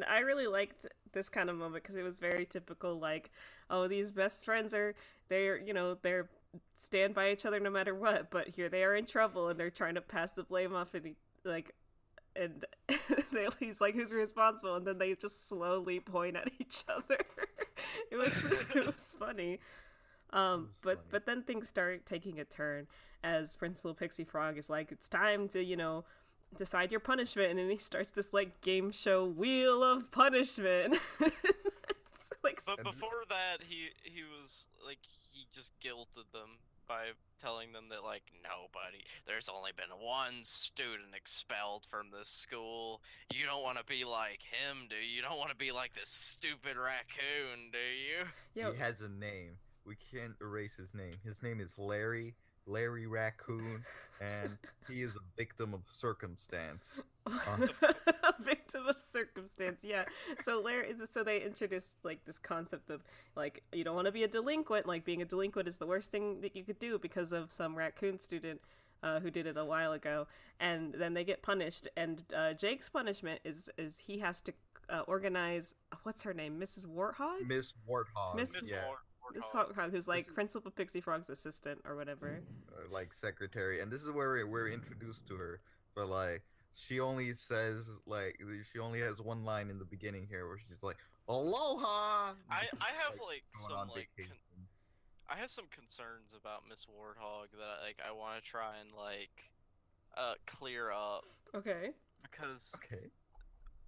I really liked this kind of moment because it was very typical. Like, oh, these best friends they're stand by each other no matter what, but here they are in trouble and they're trying to pass the blame off and he's like, "Who's responsible?" And then they just slowly point at each other. It was funny. But then things start taking a turn as Principal Pixie Frog is like, "It's time to, you know, decide your punishment," and then he starts this like game show wheel of punishment. It's like, but before that, he was like, he just guilted them by telling them that like there's only been one student expelled from this school. You don't want to be like him, do you? You don't want to be like this stupid raccoon, do you? He has a name. We can't erase his name. His name is Larry Raccoon, and he is a victim of circumstance. A victim of circumstance, yeah. So they introduced like this concept of like, you don't want to be a delinquent. Like, being a delinquent is the worst thing that you could do because of some raccoon student who did it a while ago, and then they get punished. And Jake's punishment is he has to organize, what's her name, Mrs. Warthog? Miss Warthog. Miss Warthog, who's like Principal Pixie Frog's assistant or whatever. Like secretary. And this is where we're introduced to her. But like, she only has one line in the beginning here where she's like, "Aloha!" I have like going some on like vacation. I have some concerns about Miss Warthog that I want to try and like clear up. Okay. Because Okay.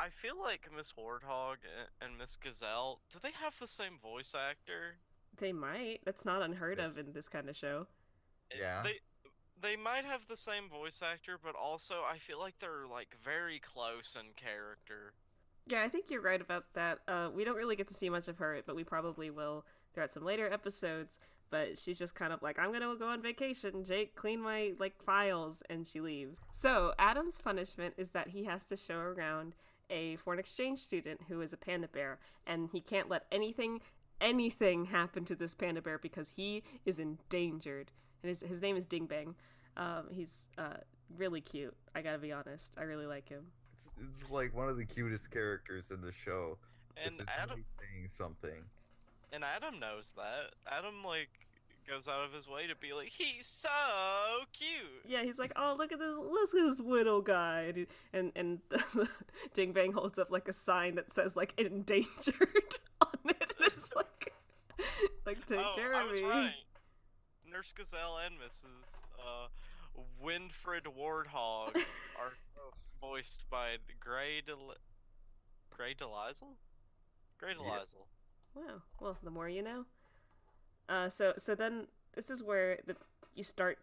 I feel like Miss Warthog and Miss Gazelle, do they have the same voice actor? They might. That's not unheard of in this kind of show. Yeah. They might have the same voice actor, but also I feel like they're like very close in character. Yeah, I think you're right about that. We don't really get to see much of her, but we probably will throughout some later episodes. But she's just kind of like, "I'm gonna go on vacation. Jake, clean my like files," and she leaves. So Adam's punishment is that he has to show around a foreign exchange student who is a panda bear, and he can't let anything happen to this panda bear because he is endangered. And his name is Ding Bang. He's really cute. I gotta be honest. I really like him. It's like one of the cutest characters in the show. And which is Adam really saying something. And Adam knows that. Adam, like, goes out of his way to be like, he's so cute. Yeah, he's like, oh, look at this little guy, and Ding Bang holds up like a sign that says like endangered on it. It's like take care I of was me. right. Nurse Gazelle and Mrs. Winfred Wardhog are voiced by Gray Delisle? Gray Delisle. Wow. Well, the more you know. So then this is where you start.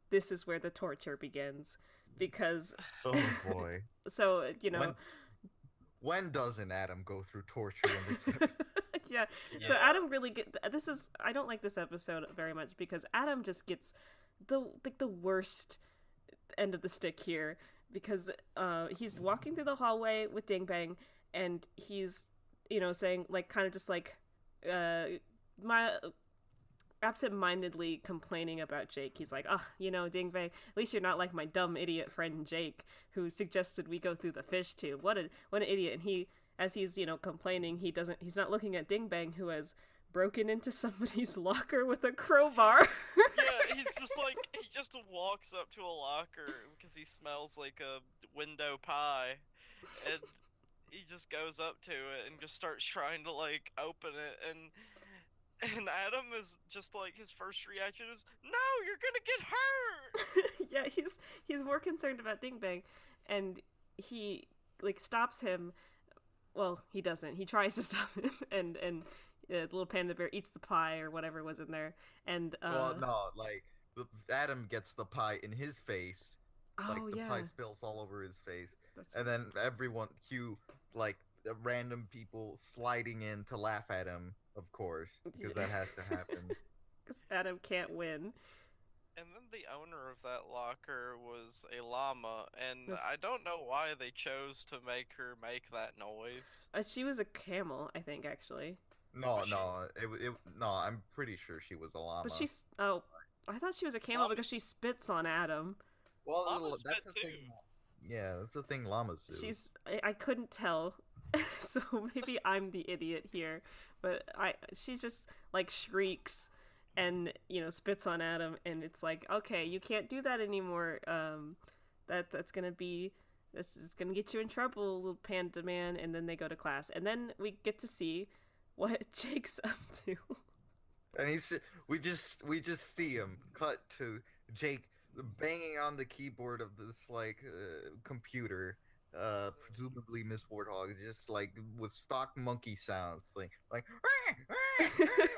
This is where the torture begins, because Oh boy. so you know. When doesn't Adam go through torture in this episode? Yeah. So Adam really I don't like this episode very much because Adam just gets the worst end of the stick here, because he's walking through the hallway with Ding Bang, and he's saying like kind of just like my absent-mindedly complaining about Jake. He's like, Ding Bang, at least you're not like my dumb idiot friend Jake, who suggested we go through the fish tube. What an idiot. And he, as he's complaining, he's not looking at Ding Bang, who has broken into somebody's locker with a crowbar. Yeah, he just walks up to a locker because he smells like a window pie, and he just goes up to it and just starts trying to like open it, and Adam is just like, his first reaction is, no, you're gonna get hurt. Yeah, he's more concerned about Ding Bang, and he like stops him. Well, he doesn't. He tries to stop him, and the little panda bear eats the pie or whatever was in there, and well, no, like Adam gets the pie in his face. Like the pie spills all over his face. And then everyone, like random people sliding in to laugh at him, of course, because that has to happen. Because Adam can't win. And then the owner of that locker was a llama, and I don't know why they chose to make her make that noise. She was a camel, I think, actually. No, I'm pretty sure she was a llama. But she's I thought she was a camel because she spits on Adam. Well, that's a thing. Yeah, that's a thing llamas do. I couldn't tell, so maybe I'm the idiot here. But she just like shrieks and spits on Adam, and it's like, okay, you can't do that anymore. That's gonna get you in trouble, little panda man. And then they go to class, and then we get to see what Jake's up to. And we just see him cut to Jake banging on the keyboard of this like computer, presumably Miss Warthog, just like with stock monkey sounds, like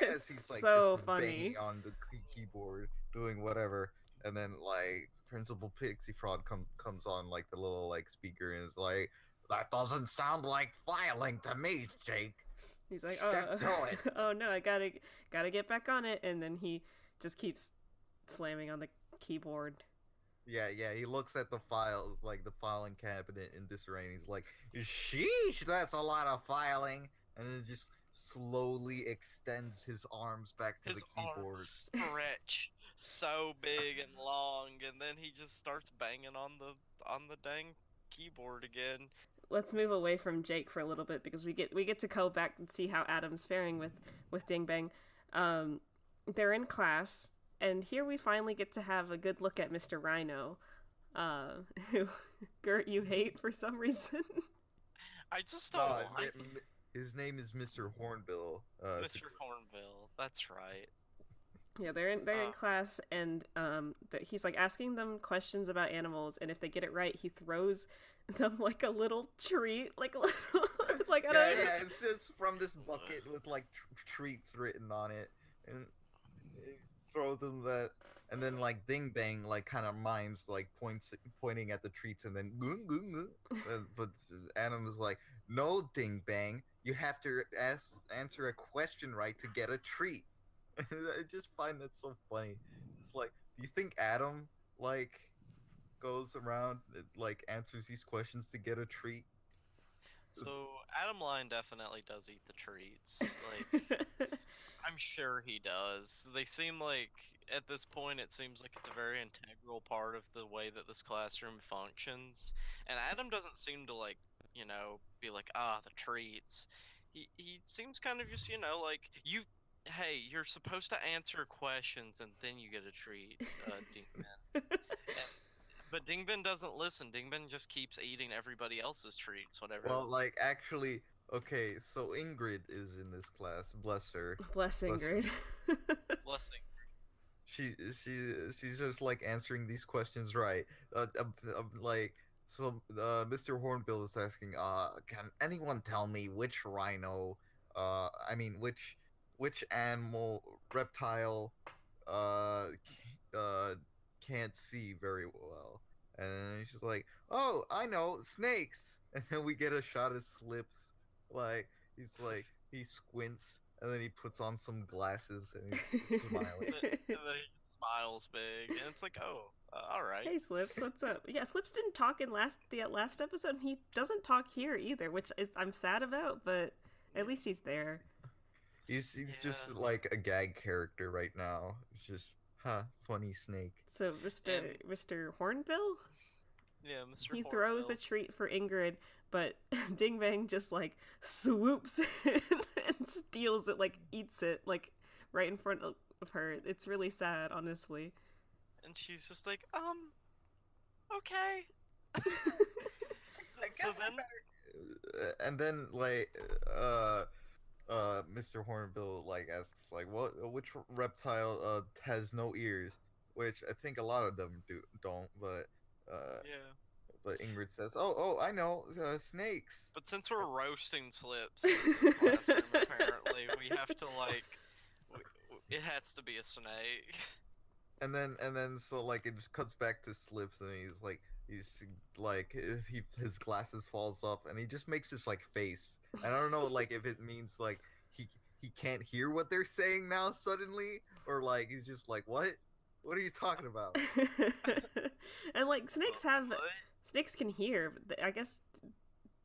as he's like so just funny. banging on the keyboard, doing whatever, and then like Principal Pixie Frog comes on like the little like speaker and is like, that doesn't sound like filing to me, Jake. He's like, oh no, I gotta get back on it, and then he just keeps slamming on the keyboard. Yeah, he looks at the files, like the filing cabinet in disarray, and he's like, sheesh, that's a lot of filing, and then just slowly extends his arms back to the keyboard. His arms stretch so big and long, and then he just starts banging on the dang keyboard again. Let's move away from Jake for a little bit, because we get to go back and see how Adam's faring with Ding Bang. They're in class, and here we finally get to have a good look at Mr. Rhino, who Gert you hate for some reason. I just don't like his name is Mr. Hornbill. Mr. Hornbill, that's right. Yeah, they're in class, and he's like asking them questions about animals, and if they get it right, he throws them like a little treat, like a little like I don't know. Yeah, it's just from this bucket with like treats written on it, and he throws them that, and then like Ding Bang like kind of mimes like pointing at the treats, and then but Adam is like, no, Ding Bang, you have to answer a question right to get a treat. I just find that so funny. It's like, do you think Adam like goes around like answers these questions to get a treat? So Adam Line definitely does eat the treats. Like, I'm sure he does. They seem like, at this point, it seems like it's a very integral part of the way that this classroom functions. And Adam doesn't seem to like, be like, the treats. he seems kind of just, like hey, you're supposed to answer questions and then you get a treat, Dingbin. But Dingbin doesn't listen. Dingbin just keeps eating everybody else's treats, whatever. Well, like, actually, okay, so Ingrid is in this class. Bless her. Bless Ingrid. Blessing. She's just like answering these questions right. Like, so Mr. Hornbill is asking, can anyone tell me which rhino, I mean which animal, reptile, can't see very well? And she's like, oh, I know, snakes. And then we get a shot of Slips, like he squints. And then he puts on some glasses and he's smiling. And then he smiles big, and it's like, oh, all right. Hey, Slips, what's up? Yeah, Slips didn't talk in the last episode, and he doesn't talk here either, which I'm sad about, but at least he's there. He's just like a gag character right now. It's just, funny snake. So Mr. Hornbill? Yeah, Mr. He Hornbill. throws a treat for Ingrid, but Ding Bang just like swoops in and steals it, like eats it, like right in front of her. It's really sad, honestly. And she's just like, okay. And then like Mr. Hornbill like asks like, which reptile has no ears? Which I think a lot of them don't, but yeah. But Ingrid says, "Oh, I know, snakes." But since we're roasting Slips in this classroom, apparently we have to it has to be a snake. And then so like it just cuts back to Slips, and he's like his glasses falls off, and he just makes this like face, and I don't know like if it means like he can't hear what they're saying now suddenly, or like he's just like, what are you talking about? And like snakes can hear. I guess,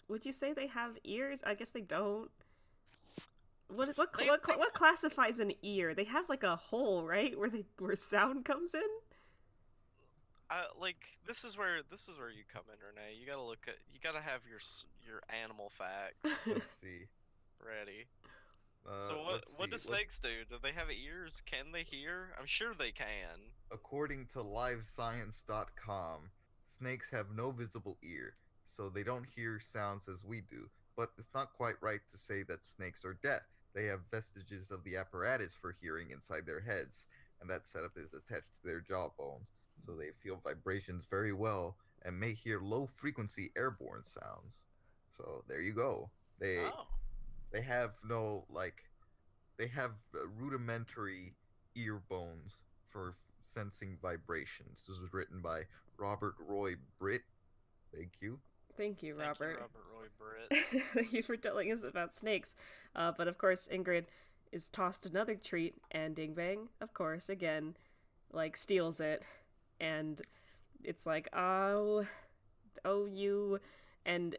would you say they have ears? I guess they don't. What classifies an ear? They have like a hole, right, where sound comes in. Like this is where you come in, Renee. You gotta have your animal facts. Let's see. Ready. So what do snakes do? Do they have ears? Can they hear? I'm sure they can. According to livescience.com, snakes have no visible ear, so they don't hear sounds as we do. But it's not quite right to say that snakes are deaf. They have vestiges of the apparatus for hearing inside their heads, and that setup is attached to their jawbones, so they feel vibrations very well and may hear low-frequency airborne sounds. So there you go. They have no, like, they have rudimentary ear bones for sensing vibrations. This was written by Robert Roy Britt. Thank you. Thank you, Robert. Thank you, Robert Roy Britt. Thank you for telling us about snakes. But of course, Ingrid is tossed another treat, and Ding Bang, of course, again, like, steals it. And it's like, oh, you, and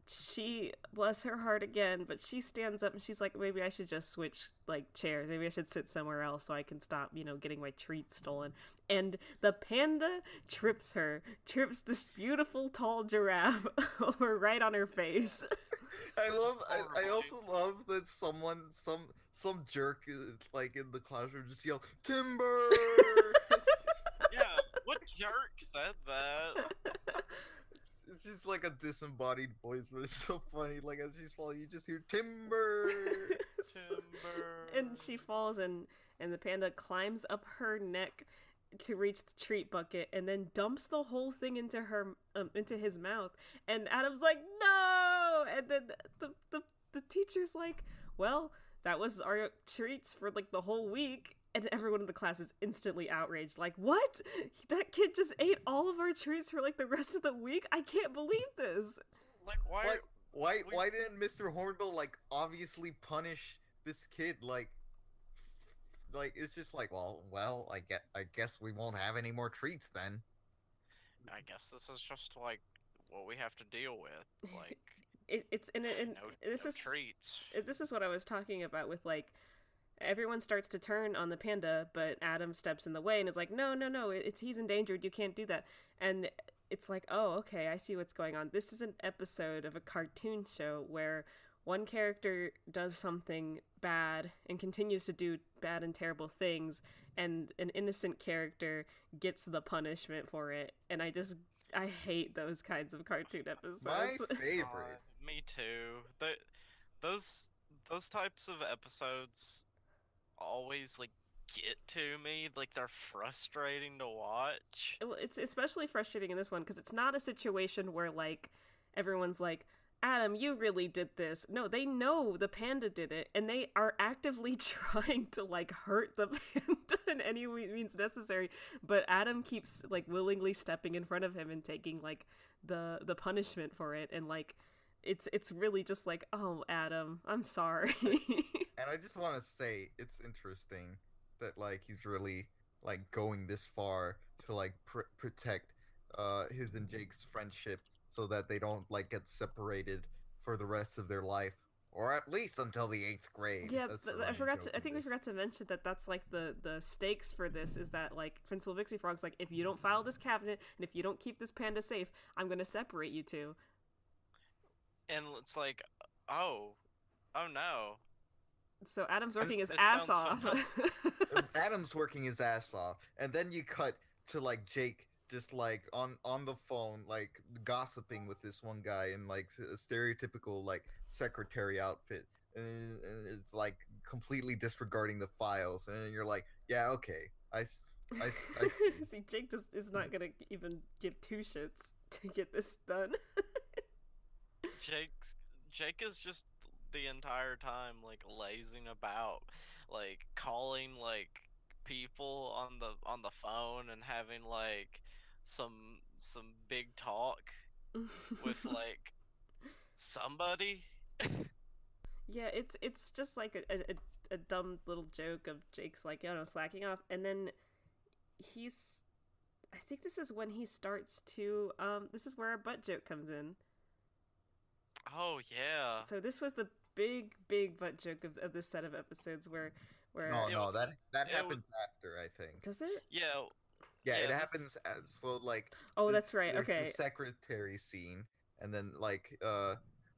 she, bless her heart again, but she stands up and she's like, maybe I should just switch like chairs. Maybe I should sit somewhere else so I can stop, getting my treat stolen. And the panda trips this beautiful tall giraffe over right on her face. I also love that some jerk like in the classroom just yelled, "Timber!" Yeah, what jerk said that? It's just like a disembodied voice, but it's so funny. Like as she's falling, you just hear timber. Timber. And she falls, and the panda climbs up her neck to reach the treat bucket, and then dumps the whole thing into his mouth. And Adam's like, no! And then the teacher's like, well, that was our treats for like the whole week. And everyone in the class is instantly outraged. Like, what? That kid just ate all of our treats for like the rest of the week? I can't believe this. Like, why didn't Mr. Hornbill like obviously punish this kid? Like it's just like, well, I guess we won't have any more treats then. I guess this is just like what we have to deal with. Like, this is treats. This is what I was talking about with like, everyone starts to turn on the panda, but Adam steps in the way and is like, no, he's endangered, you can't do that. And it's like, oh, okay, I see what's going on. This is an episode of a cartoon show where one character does something bad and continues to do bad and terrible things, and an innocent character gets the punishment for it. And I hate those kinds of cartoon episodes. My favorite. Me too. Those those types of episodes always like get to me. Like they're frustrating to watch. Well, it's especially frustrating in this one because it's not a situation where like everyone's like, Adam, you really did this. No, they know the panda did it, and they are actively trying to like hurt the panda in any means necessary. But Adam keeps like willingly stepping in front of him and taking like the punishment for it, and like it's really just like, oh, Adam, I'm sorry. And I just want to say it's interesting that like he's really like going this far to like protect his and Jake's friendship so that they don't like get separated for the rest of their life, or at least until the 8th grade. Yeah, I think we forgot to mention that that's like the stakes for this is that like Principal Vixie Frog's like, if you don't file this cabinet and if you don't keep this panda safe, I'm gonna separate you two. And it's like, oh no. So Adam's working his ass off. Adam's working his ass off, and then you cut to like Jake just like on the phone, like gossiping with this one guy in like a stereotypical like secretary outfit, and it's like completely disregarding the files, and you're like, yeah, okay, I see. See, Jake is not gonna even give two shits to get this done. Jake is just the entire time like lazing about, like calling like people on the phone and having like some big talk with like somebody. Yeah, it's just like a dumb little joke of Jake's like, you know, slacking off, and then I think this is when he starts to this is where our butt joke comes in. Oh yeah. So this was the big butt joke of this set of episodes where no, that happens after, I think. Does it? Yeah, it happens so like, oh, that's right. There's Okay, the secretary scene, and then like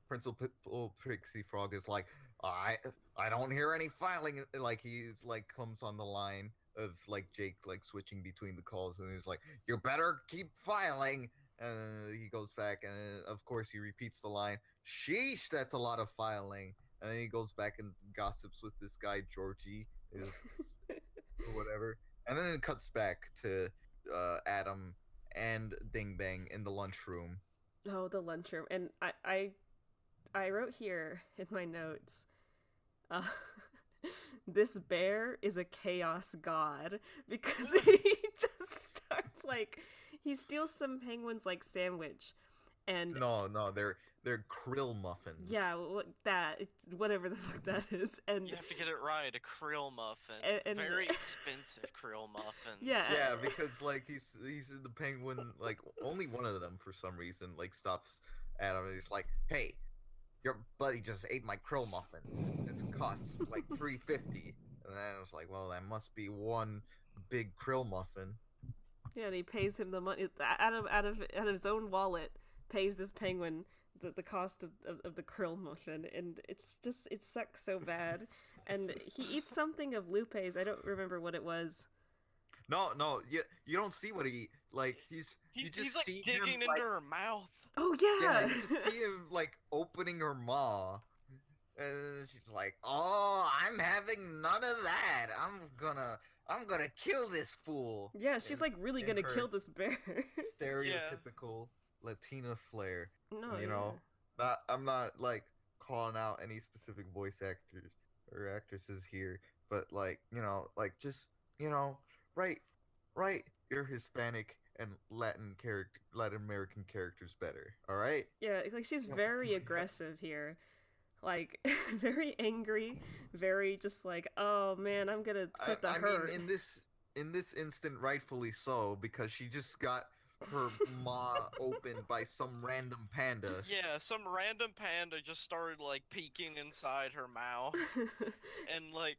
Principal Pixie Frog is like, I don't hear any filing, like he's like comes on the line of like Jake like switching between the calls, and he's like, you better keep filing. And he goes back, and of course he repeats the line, sheesh, that's a lot of filing. And then he goes back and gossips with this guy Georgie or whatever, and then it cuts back to Adam and Ding Bang in the lunchroom. Oh, the lunchroom. And I wrote here in my notes, this bear is a chaos god, because he just starts like, he steals some penguins like sandwich, and no, they're krill muffins. Yeah, whatever the fuck that is, and you have to get it right. A krill muffin, and very expensive krill muffins. Yeah, because like he's the penguin, like only one of them for some reason like stops Adam, and he's like, hey, your buddy just ate my krill muffin. It costs like $3.50. And then I was like, well, that must be one big krill muffin. Yeah, and he pays him the money out of his own wallet. Pays this penguin the cost of the krill muffin, and it's just, it sucks so bad. And he eats something of Lupe's. I don't remember what it was. No, you don't see what he like. He's like see digging him, into her mouth. Oh yeah, you just see him like opening her maw, and she's like, "Oh, I'm having none of that. I'm gonna kill this fool." Yeah, she's like really gonna kill this bear. Stereotypical Latina flair. No, you know, I'm not like calling out any specific voice actors or actresses here, but like, you know, like just, you know, write your Hispanic and Latin American characters better, all right? Yeah, like she's very aggressive here, like very angry, very just like, oh man, I'm gonna put the hurt. I mean, in this instant, rightfully so, because she just got her maw opened by some random panda. Yeah, some random panda just started like peeking inside her mouth, and like,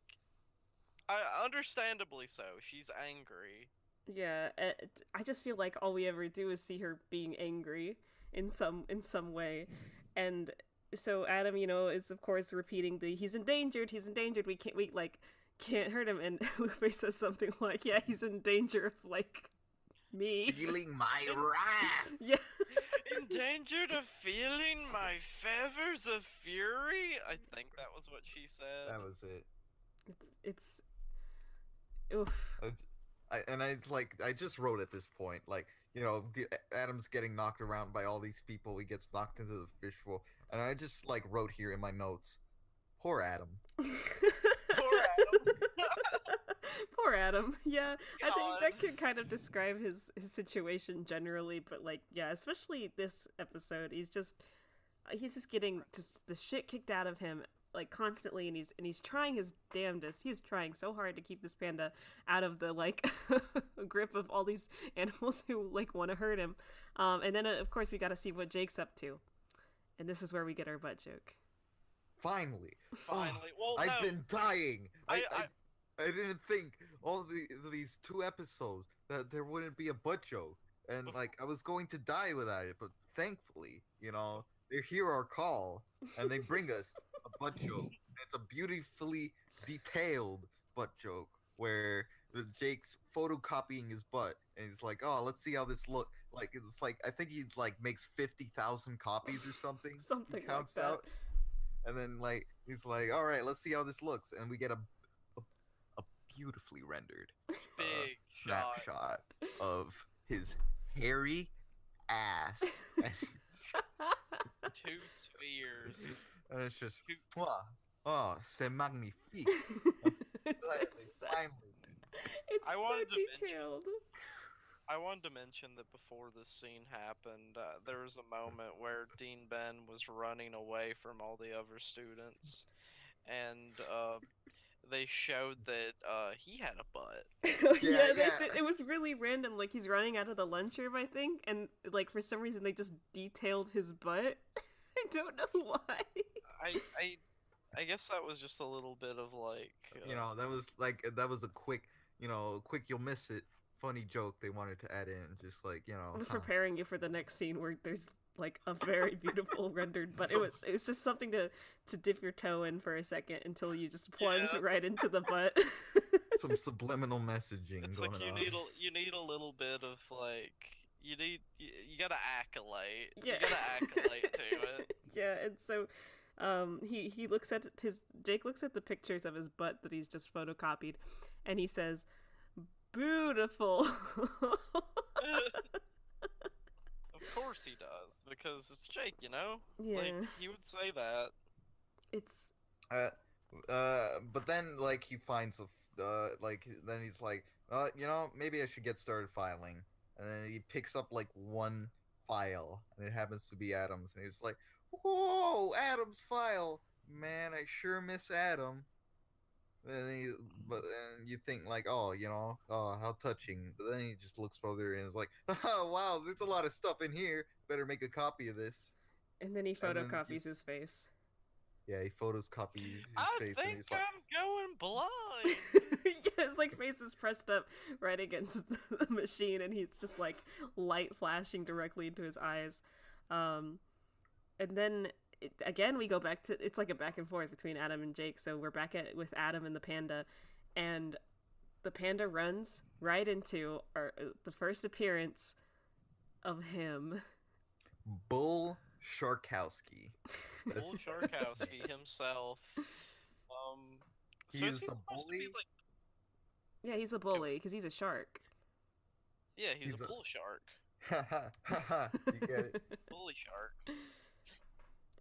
understandably so, she's angry. Yeah, I just feel like all we ever do is see her being angry in some way, and so Adam, is of course repeating he's endangered, we can't hurt him, and Lupe says something like, yeah, he's in danger of like me. Feeling my wrath. Yeah. In danger of feeling my fevers of fury? I think that was what she said. That was it. It's oof. I just wrote at this point, like, Adam's getting knocked around by all these people. He gets knocked into the fishbowl, and I just like wrote here in my notes, poor Adam. Poor Adam. Poor Adam. Yeah, God. I think that could kind of describe his situation generally, but like, yeah, especially this episode, he's just getting just the shit kicked out of him like constantly, and he's trying his damnedest. He's trying so hard to keep this panda out of the like grip of all these animals who like want to hurt him. And then of course we got to see what Jake's up to, and this is where we get our butt joke. Finally. Finally. Well, I've no. been dying. I I didn't think these 2 episodes that there wouldn't be a butt joke, and like I was going to die without it, but thankfully, they hear our call and they bring us a butt joke. It's a beautifully detailed butt joke where Jake's photocopying his butt, and he's like, "Oh, let's see how this look." Like it's like I think he like makes 50,000 copies or something. Something he counts like that. out, and then like he's like, "All right, let's see how this looks," and we get a beautifully rendered big snapshot of his hairy ass. Two spheres. And it's just, oh, c'est magnifique. It's Finally. It's I so wanted to detailed. I wanted to mention that before this scene happened, there was a moment where Dean Ben was running away from all the other students, and they showed that he had a butt. Yeah, it was really random. Like he's running out of the lunchroom, I think, and like for some reason they just detailed his butt. I don't know why. I guess that was just a little bit of like that was a quick you'll miss it funny joke they wanted to add in, just like I was preparing you for the next scene where there's like a very beautiful rendered, but it was just something to dip your toe in for a second until you just plunge right into the butt. Some subliminal messaging. It's going like you need a little bit of like you gotta accolade. Yeah. You gotta accolade to it. Yeah, and so he looks at Jake looks at the pictures of his butt that he's just photocopied, and he says, "Beautiful." Of course he does, because it's Jake, Yeah. Like, he would say that. It's but then like he finds then he's like, maybe I should get started filing, and then he picks up like one file, and it happens to be Adam's, and he's like, "Whoa, Adam's file, man! I sure miss Adam." But then you think like, oh, how touching. But then he just looks further and is like, "Oh, wow, there's a lot of stuff in here. Better make a copy of this." and then he photocopies his face. Yeah, he photocopies his face, I and think he's like, I'm going blind. Yeah, his like face is pressed up right against the machine, and he's just like light flashing directly into his eyes. And then again we go back to, it's like a back and forth between Adam and Jake. So we're back with Adam and the panda, and the panda runs right into the first appearance of him, Bull Sharkowski. Bull Sharkowski himself. So He is is he the supposed to be bully? like? Yeah, he's a bully because he's a shark. Yeah, he's He's a a- bull shark. Ha ha ha ha. You get it. Bully shark.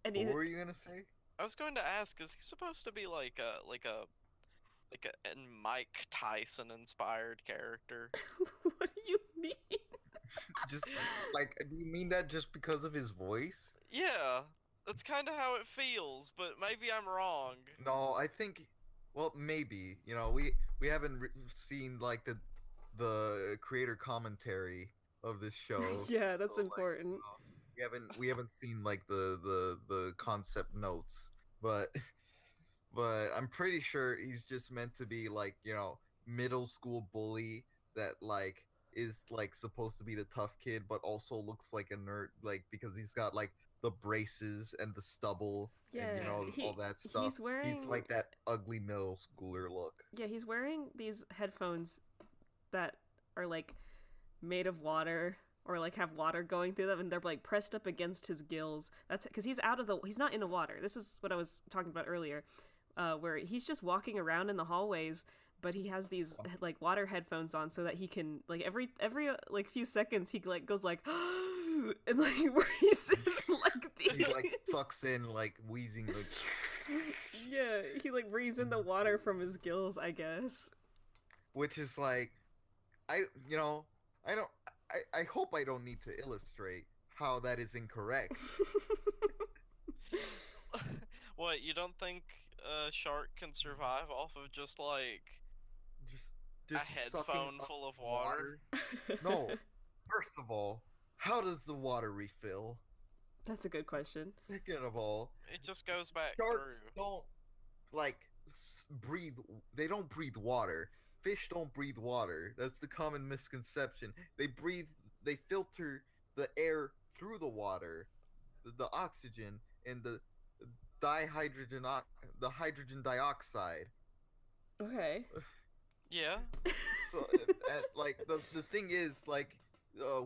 And What were you gonna say? I was going to ask, is he supposed to be like a Mike Tyson inspired character? What do you mean? Just like, do you mean that just because of his voice? Yeah, that's kind of how it feels, but maybe I'm wrong. No, I think, well, maybe. We haven't seen like the creator commentary of this show. Yeah, that's so, like, important. we haven't seen like the concept notes, but I'm pretty sure he's just meant to be like, middle school bully that like is like supposed to be the tough kid, but also looks like a nerd, like because he's got like the braces and the stubble and Yeah, all that stuff. he's wearing. He's like that ugly middle schooler look. Yeah, he's wearing these headphones that are like made of water or like have water going through them, and they're like pressed up against his gills. That's because he's not in the water. This is what I was talking about earlier, where he's just walking around in the hallways, but he has these like water headphones on so that he can like every like few seconds he like goes like and like breathes in like He like sucks in like wheezing like. Yeah, he like breathes in the water from his gills, I guess. Which is like, I hope I don't need to illustrate how that is incorrect. What, you don't think a shark can survive off of just like Just a headphone sucking full up of water? No. First of all, how does the water refill? That's a good question. Second of all, It just goes back sharks through. don't like breathe. They don't breathe water. Fish don't breathe water. That's the common misconception. They filter the air through the water, the oxygen and the hydrogen dioxide. Okay. Yeah. So like the thing is like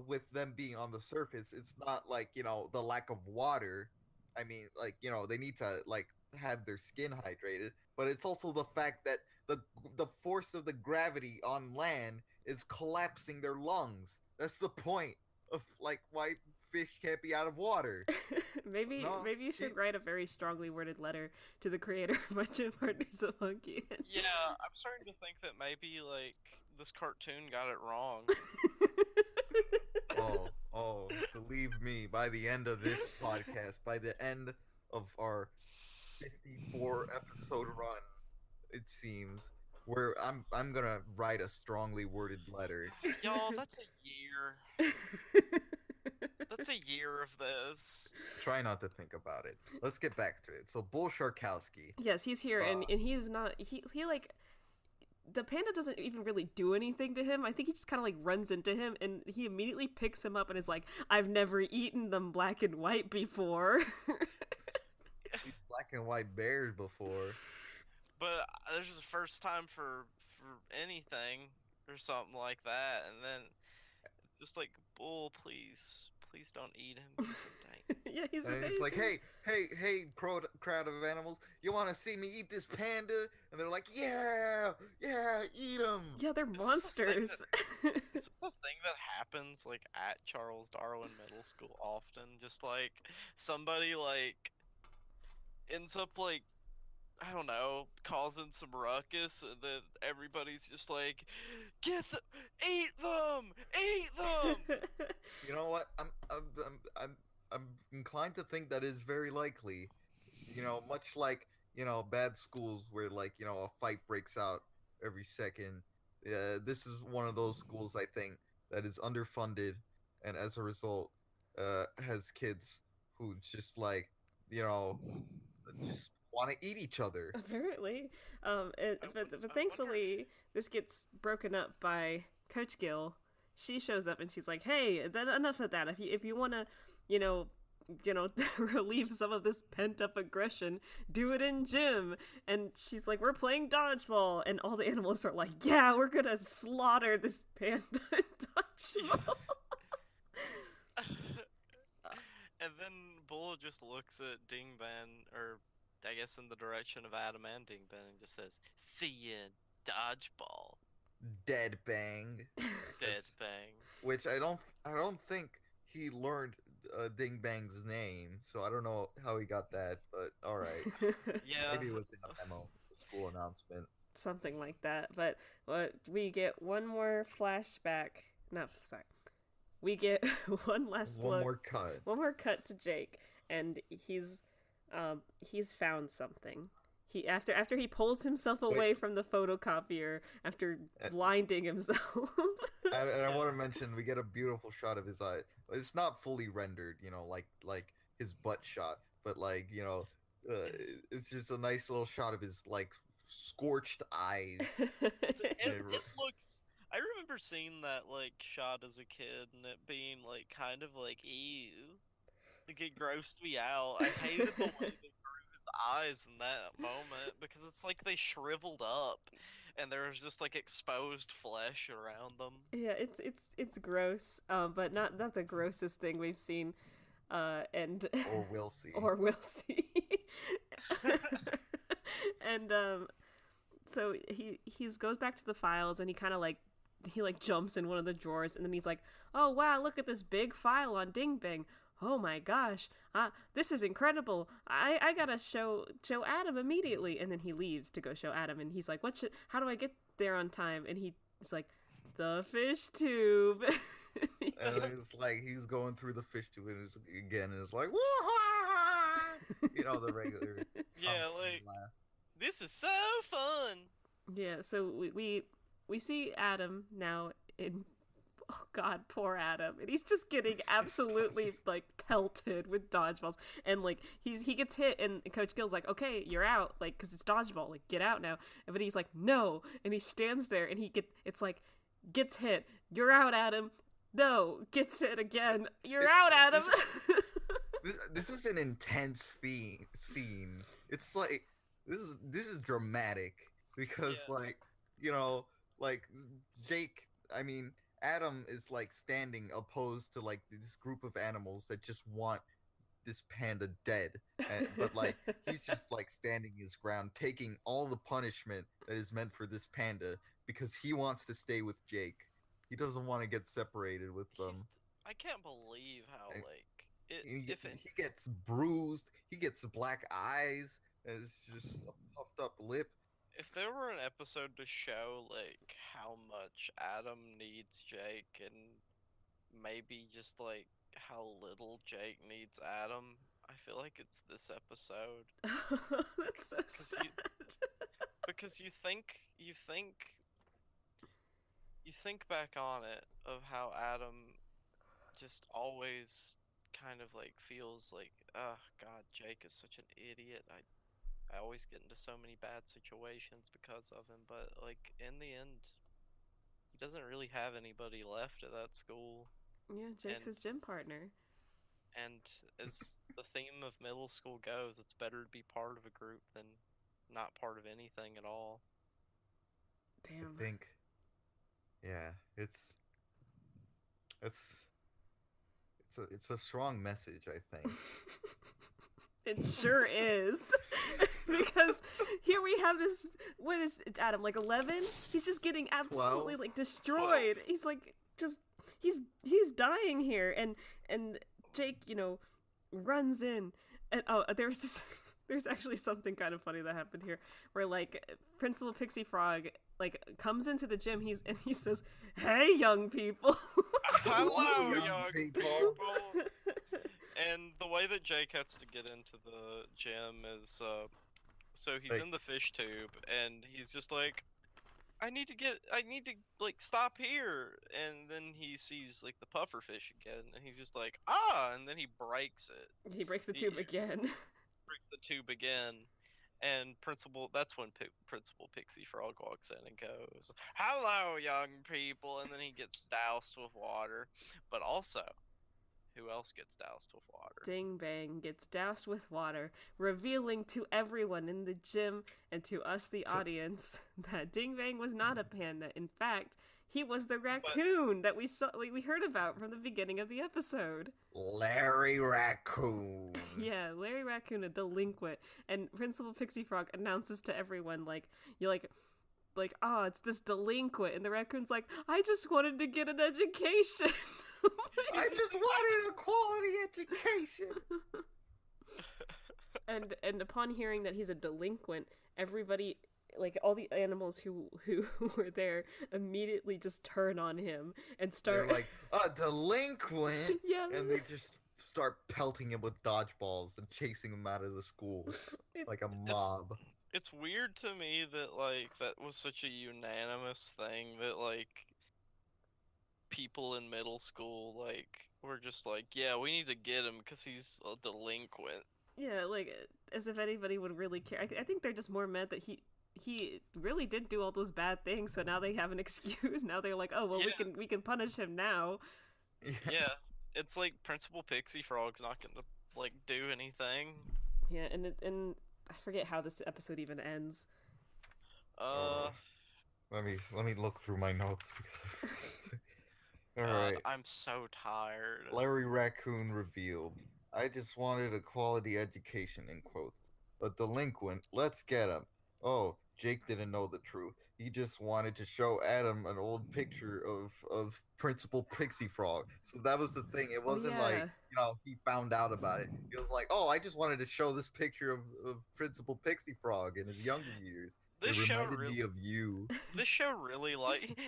with them being on the surface, it's not like the lack of water. I mean, like they need to like have their skin hydrated, but it's also the fact that the force of the gravity on land is collapsing their lungs. That's the point of like why fish can't be out of water. maybe you should write a very strongly worded letter to the creator of My Gym Partner's a Monkey. Yeah, I'm starting to think that maybe like this cartoon got it wrong. Oh, believe me, by the end of this podcast, by the end of our 54 episode run, it seems, where I'm gonna write a strongly worded letter. Y'all, that's a year. That's a year of this. Try not to think about it. Let's get back to it. So Bull Sharkowski. Yes, he's here, and he is not. He like. The panda doesn't even really do anything to him. I think he just kind of like runs into him, and he immediately picks him up and is like, "I've never eaten them black and white before." Black and white bears before. But this is the first time for anything or something like that, and then it's just like, Bull, please don't eat him. He's a Yeah, he's and it's like, hey, crowd of animals, you want to see me eat this panda? And they're like, yeah, eat him. Yeah, they're monsters. This is the thing that happens like at Charles Darwin Middle School often. Just like somebody like ends up like, I don't know, causing some ruckus, and then everybody's just like, eat them. You know what? I'm inclined to think that is very likely. Much like bad schools where like a fight breaks out every second. This is one of those schools I think that is underfunded, and as a result, has kids who just like just want to eat each other. Apparently, but thankfully this gets broken up by Coach Gill. She shows up and she's like, "Hey, enough of that. If you want to, relieve some of this pent up aggression, do it in gym." And she's like, "We're playing dodgeball," and all the animals are like, "Yeah, we're gonna slaughter this panda in dodgeball." And then Bull just looks at Dingban, or I guess in the direction of Adam and Dingban, and just says, "See ya in dodgeball." Dead bang. Dead bang. Which I don't think he learned Ding Bang's name, so I don't know how he got that, but all right. Yeah. Maybe it was in a memo, a school announcement. Something like that. But we get one more flashback. No, sorry. We get one last look. One more cut to Jake, and he's found something. After he pulls himself away from the photocopier after blinding himself. and I want to mention we get a beautiful shot of his eye. It's not fully rendered, like his butt shot, but like it's just a nice little shot of his like scorched eyes. It looks. I remember seeing that like shot as a kid and it being like kind of like ew. Like, it grossed me out. I hated the way they drew his eyes in that moment because it's like they shriveled up, and there was just like exposed flesh around them. Yeah, it's gross, but not the grossest thing we've seen, and Or will see. or will see. And so he goes back to the files, and he kind of like jumps in one of the drawers, and then he's like, "Oh wow, look at this big file on Ding Bang. Oh my gosh, this is incredible. I gotta show Adam immediately." And then he leaves to go show Adam, and he's like, how do I get there on time? And he's like, the fish tube. And it's like he's going through the fish tube and it's like, whoa, you know, the regular. Yeah, like, laugh. this is so fun. Yeah, so we see Adam now in, oh god, poor Adam, and he's just getting absolutely like pelted with dodgeballs, and like he gets hit, and Coach Gill's like, okay, you're out, like, because it's dodgeball, like, get out now. But he's like, no, and he stands there, and gets hit, you're out, Adam. No, gets hit again, you're out, Adam. This is an intense scene. It's like this is dramatic because like, you know, like Jake, I mean, Adam is like standing opposed to like this group of animals that just want this panda dead, but like he's just like standing his ground, taking all the punishment that is meant for this panda because he wants to stay with Jake. He doesn't want to get separated with them. I can't believe how like he gets bruised. He gets black eyes. And it's just a puffed up lip. If there were an episode to show like how much Adam needs Jake, and maybe just like how little Jake needs Adam, I feel like it's this episode. That's so sad. Because you think back on it of how Adam just always kind of like feels like, oh god, Jake is such an idiot. I always get into so many bad situations because of him, but like in the end, he doesn't really have anybody left at that school. Yeah, Jake's his gym partner. And as the theme of middle school goes, it's better to be part of a group than not part of anything at all. Damn. I think, yeah, it's a strong message, I think. It sure is. Because here we have this, what is it, Adam, like 11? He's just getting absolutely 12? like destroyed. 12. He's like just he's dying here, and Jake, you know, runs in, and there's actually something kind of funny that happened here where like Principal Pixie Frog like comes into the gym, and he says, "Hey, young people." Hello, young people. And the way that Jake has to get into the gym is, so he's in the fish tube, and he's just like, I need to like stop here, and then he sees like the puffer fish again, and he's just like, and then he breaks it. He breaks the tube again. Breaks the tube again, and that's when Principal Pixie Frog walks in and goes, "Hello, young people," and then he gets doused with water, but also, who else gets doused with water? Ding Bang gets doused with water, revealing to everyone in the gym and to us, the audience, that Ding Bang was not a panda. In fact, he was the raccoon that we heard about from the beginning of the episode. Larry Raccoon. Yeah, Larry Raccoon, a delinquent. And Principal Pixie Frog announces to everyone, it's this delinquent. And the raccoon's like, I just wanted to get an education. I just wanted a quality education. And upon hearing that he's a delinquent, everybody, like all the animals who were there, immediately just turn on him and start. They're like, a delinquent. Yeah. And they just start pelting him with dodgeballs and chasing him out of the school like a mob. It's weird to me that like that was such a unanimous thing that like people in middle school like were just like, yeah, we need to get him because he's a delinquent. Yeah, like as if anybody would really care. I think they're just more mad that he really did do all those bad things, so now they have an excuse. Now they're like, oh well, we can punish him now. Yeah, it's like Principal Pixie Frog's not gonna like do anything. Yeah, and I forget how this episode even ends. Let me look through my notes because I forgot to. All God, right. I'm so tired. Larry Raccoon revealed, "I just wanted a quality education," in quotes. A delinquent, let's get him. Oh, Jake didn't know the truth. He just wanted to show Adam an old picture of Principal Pixie Frog. So that was the thing. It wasn't like, he found out about it. It was like, oh, I just wanted to show this picture of Principal Pixie Frog in his younger years. It reminded me of you. This show really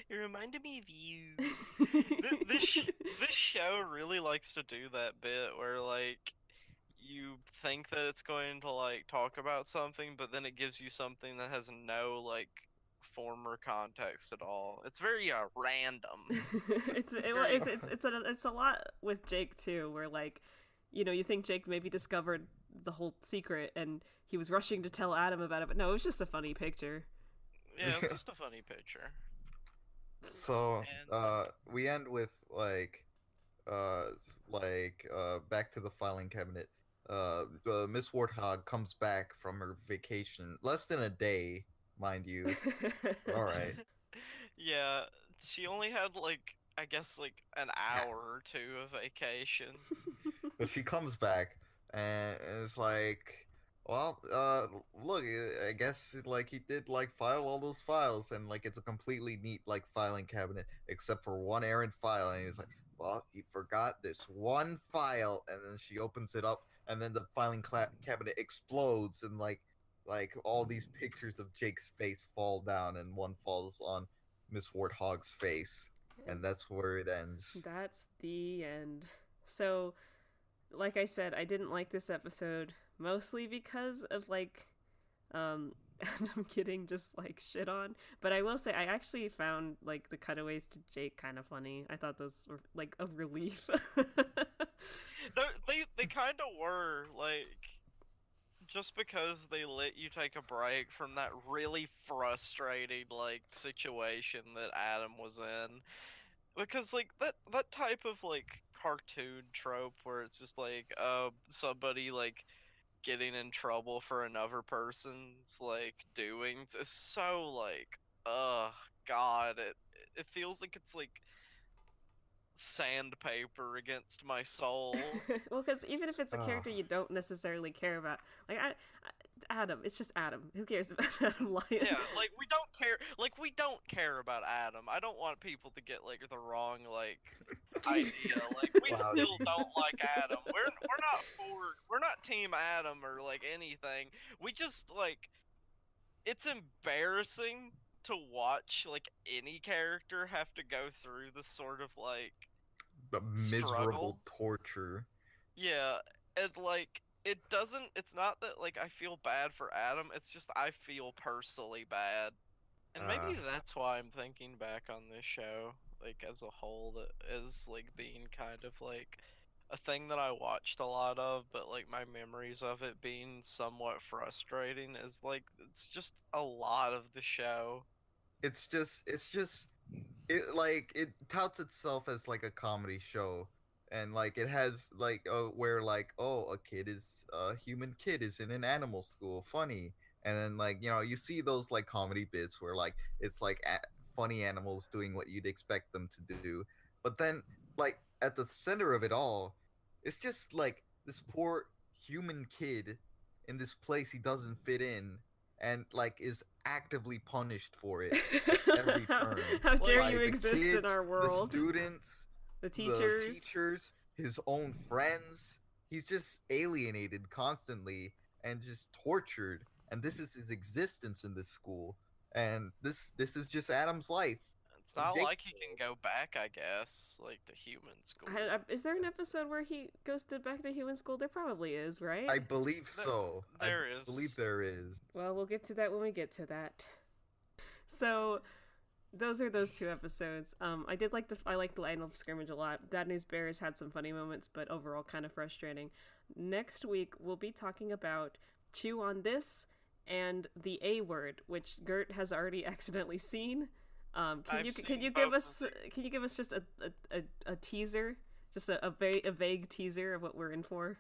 it reminded me of you. This show really likes to do that bit where like you think that it's going to like talk about something, but then it gives you something that has no like former context at all. It's very random. It's a lot with Jake too, where like, you think Jake maybe discovered the whole secret and he was rushing to tell Adam about it, but no, it was just a funny picture. Yeah, it's just a funny picture. So, we end with back to the filing cabinet. Miss Warthog comes back from her vacation, less than a day, mind you. All right. Yeah, she only had like, I guess like an hour or two of vacation. But she comes back and it's like, well, look, I guess like he did like file all those files, and like it's a completely neat like filing cabinet except for one errant file, and he's like, well, he forgot this one file, and then she opens it up, and then the filing cabinet explodes, and like all these pictures of Jake's face fall down, and one falls on Miss Warthog's face, and that's where it ends. That's the end. So, like I said, I didn't like this episode mostly because of like Adam getting just like shit on, but I will say I actually found like the cutaways to Jake kind of funny. I thought those were like a relief. They kind of were, like, just because they let you take a break from that really frustrating like situation that Adam was in. Because like that type of like cartoon trope where it's just like somebody like getting in trouble for another person's like doings is so like, god, it feels like it's like sandpaper against my soul. Well, because even if it's a character you don't necessarily care about, like Adam, it's just Adam. Who cares about Adam Lyon? Yeah, like we don't care. Like we don't care about Adam. I don't want people to get like the wrong like idea. Like we still don't like Adam. We're not Team Adam or like anything. We just like, it's embarrassing to watch like any character have to go through this sort of like miserable struggle. Torture. Yeah, and like it's not that like I feel bad for Adam, it's just I feel personally bad. And maybe that's why I'm thinking back on this show like as a whole, that is like being kind of like a thing that I watched a lot of, but like my memories of it being somewhat frustrating is like it's just a lot of the show. It touts itself as like a comedy show, and like it has like where like, oh, a human kid is in an animal school, funny, and then like you see those like comedy bits where like it's like funny animals doing what you'd expect them to do, but then like at the center of it all, it's just like this poor human kid in this place he doesn't fit in, and like is actively punished for it at every turn. How dare like, you exist kids, in our world? The students, the teachers, his own friends. He's just alienated constantly and just tortured. And this is his existence in this school. And this is just Adam's life. It's not like he can go back, I guess, like to human school. Is there an episode where he goes back to human school? There probably is, right? I believe so. I believe there is. Well, we'll get to that when we get to that. So, those are those two episodes. I like the line of Scrimmage a lot. Bad News Bears had some funny moments, but overall kind of frustrating. Next week, we'll be talking about Chew on This and the A Word, which Gert has already accidentally seen. Can you give us just a teaser, just a vague teaser of what we're in for?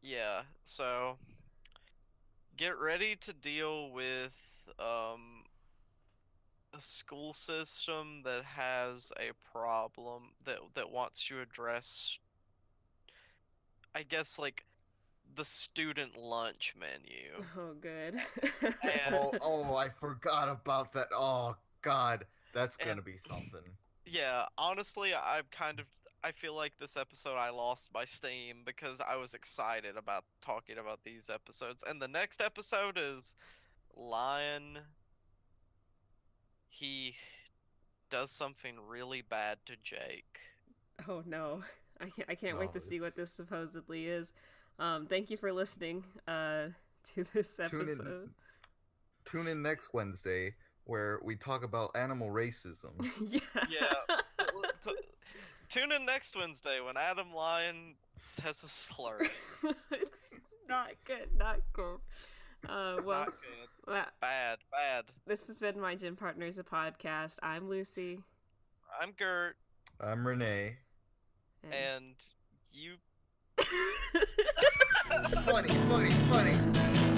Yeah. So get ready to deal with a school system that has a problem that wants to address, I guess, like the student lunch menu. Oh, good. And Oh, I forgot about that. Oh God, that's and gonna be something. yeah, honestly, I feel like this episode I lost my steam because I was excited about talking about these episodes. And the next episode is Lyon. He does something really bad to Jake. Oh no, I can't wait Oh, to see what it's this supposedly is. Thank you for listening to this tune in. episode. Tune in next Wednesday where we talk about animal racism. Yeah. Yeah. Tune in next Wednesday when Adam Lyon has a slurry. It's not good, not good. It's Well, not good. Bad. this has been My Gym Partners, a podcast. I'm Lucy. I'm Gert, I'm Renee. and you Funny.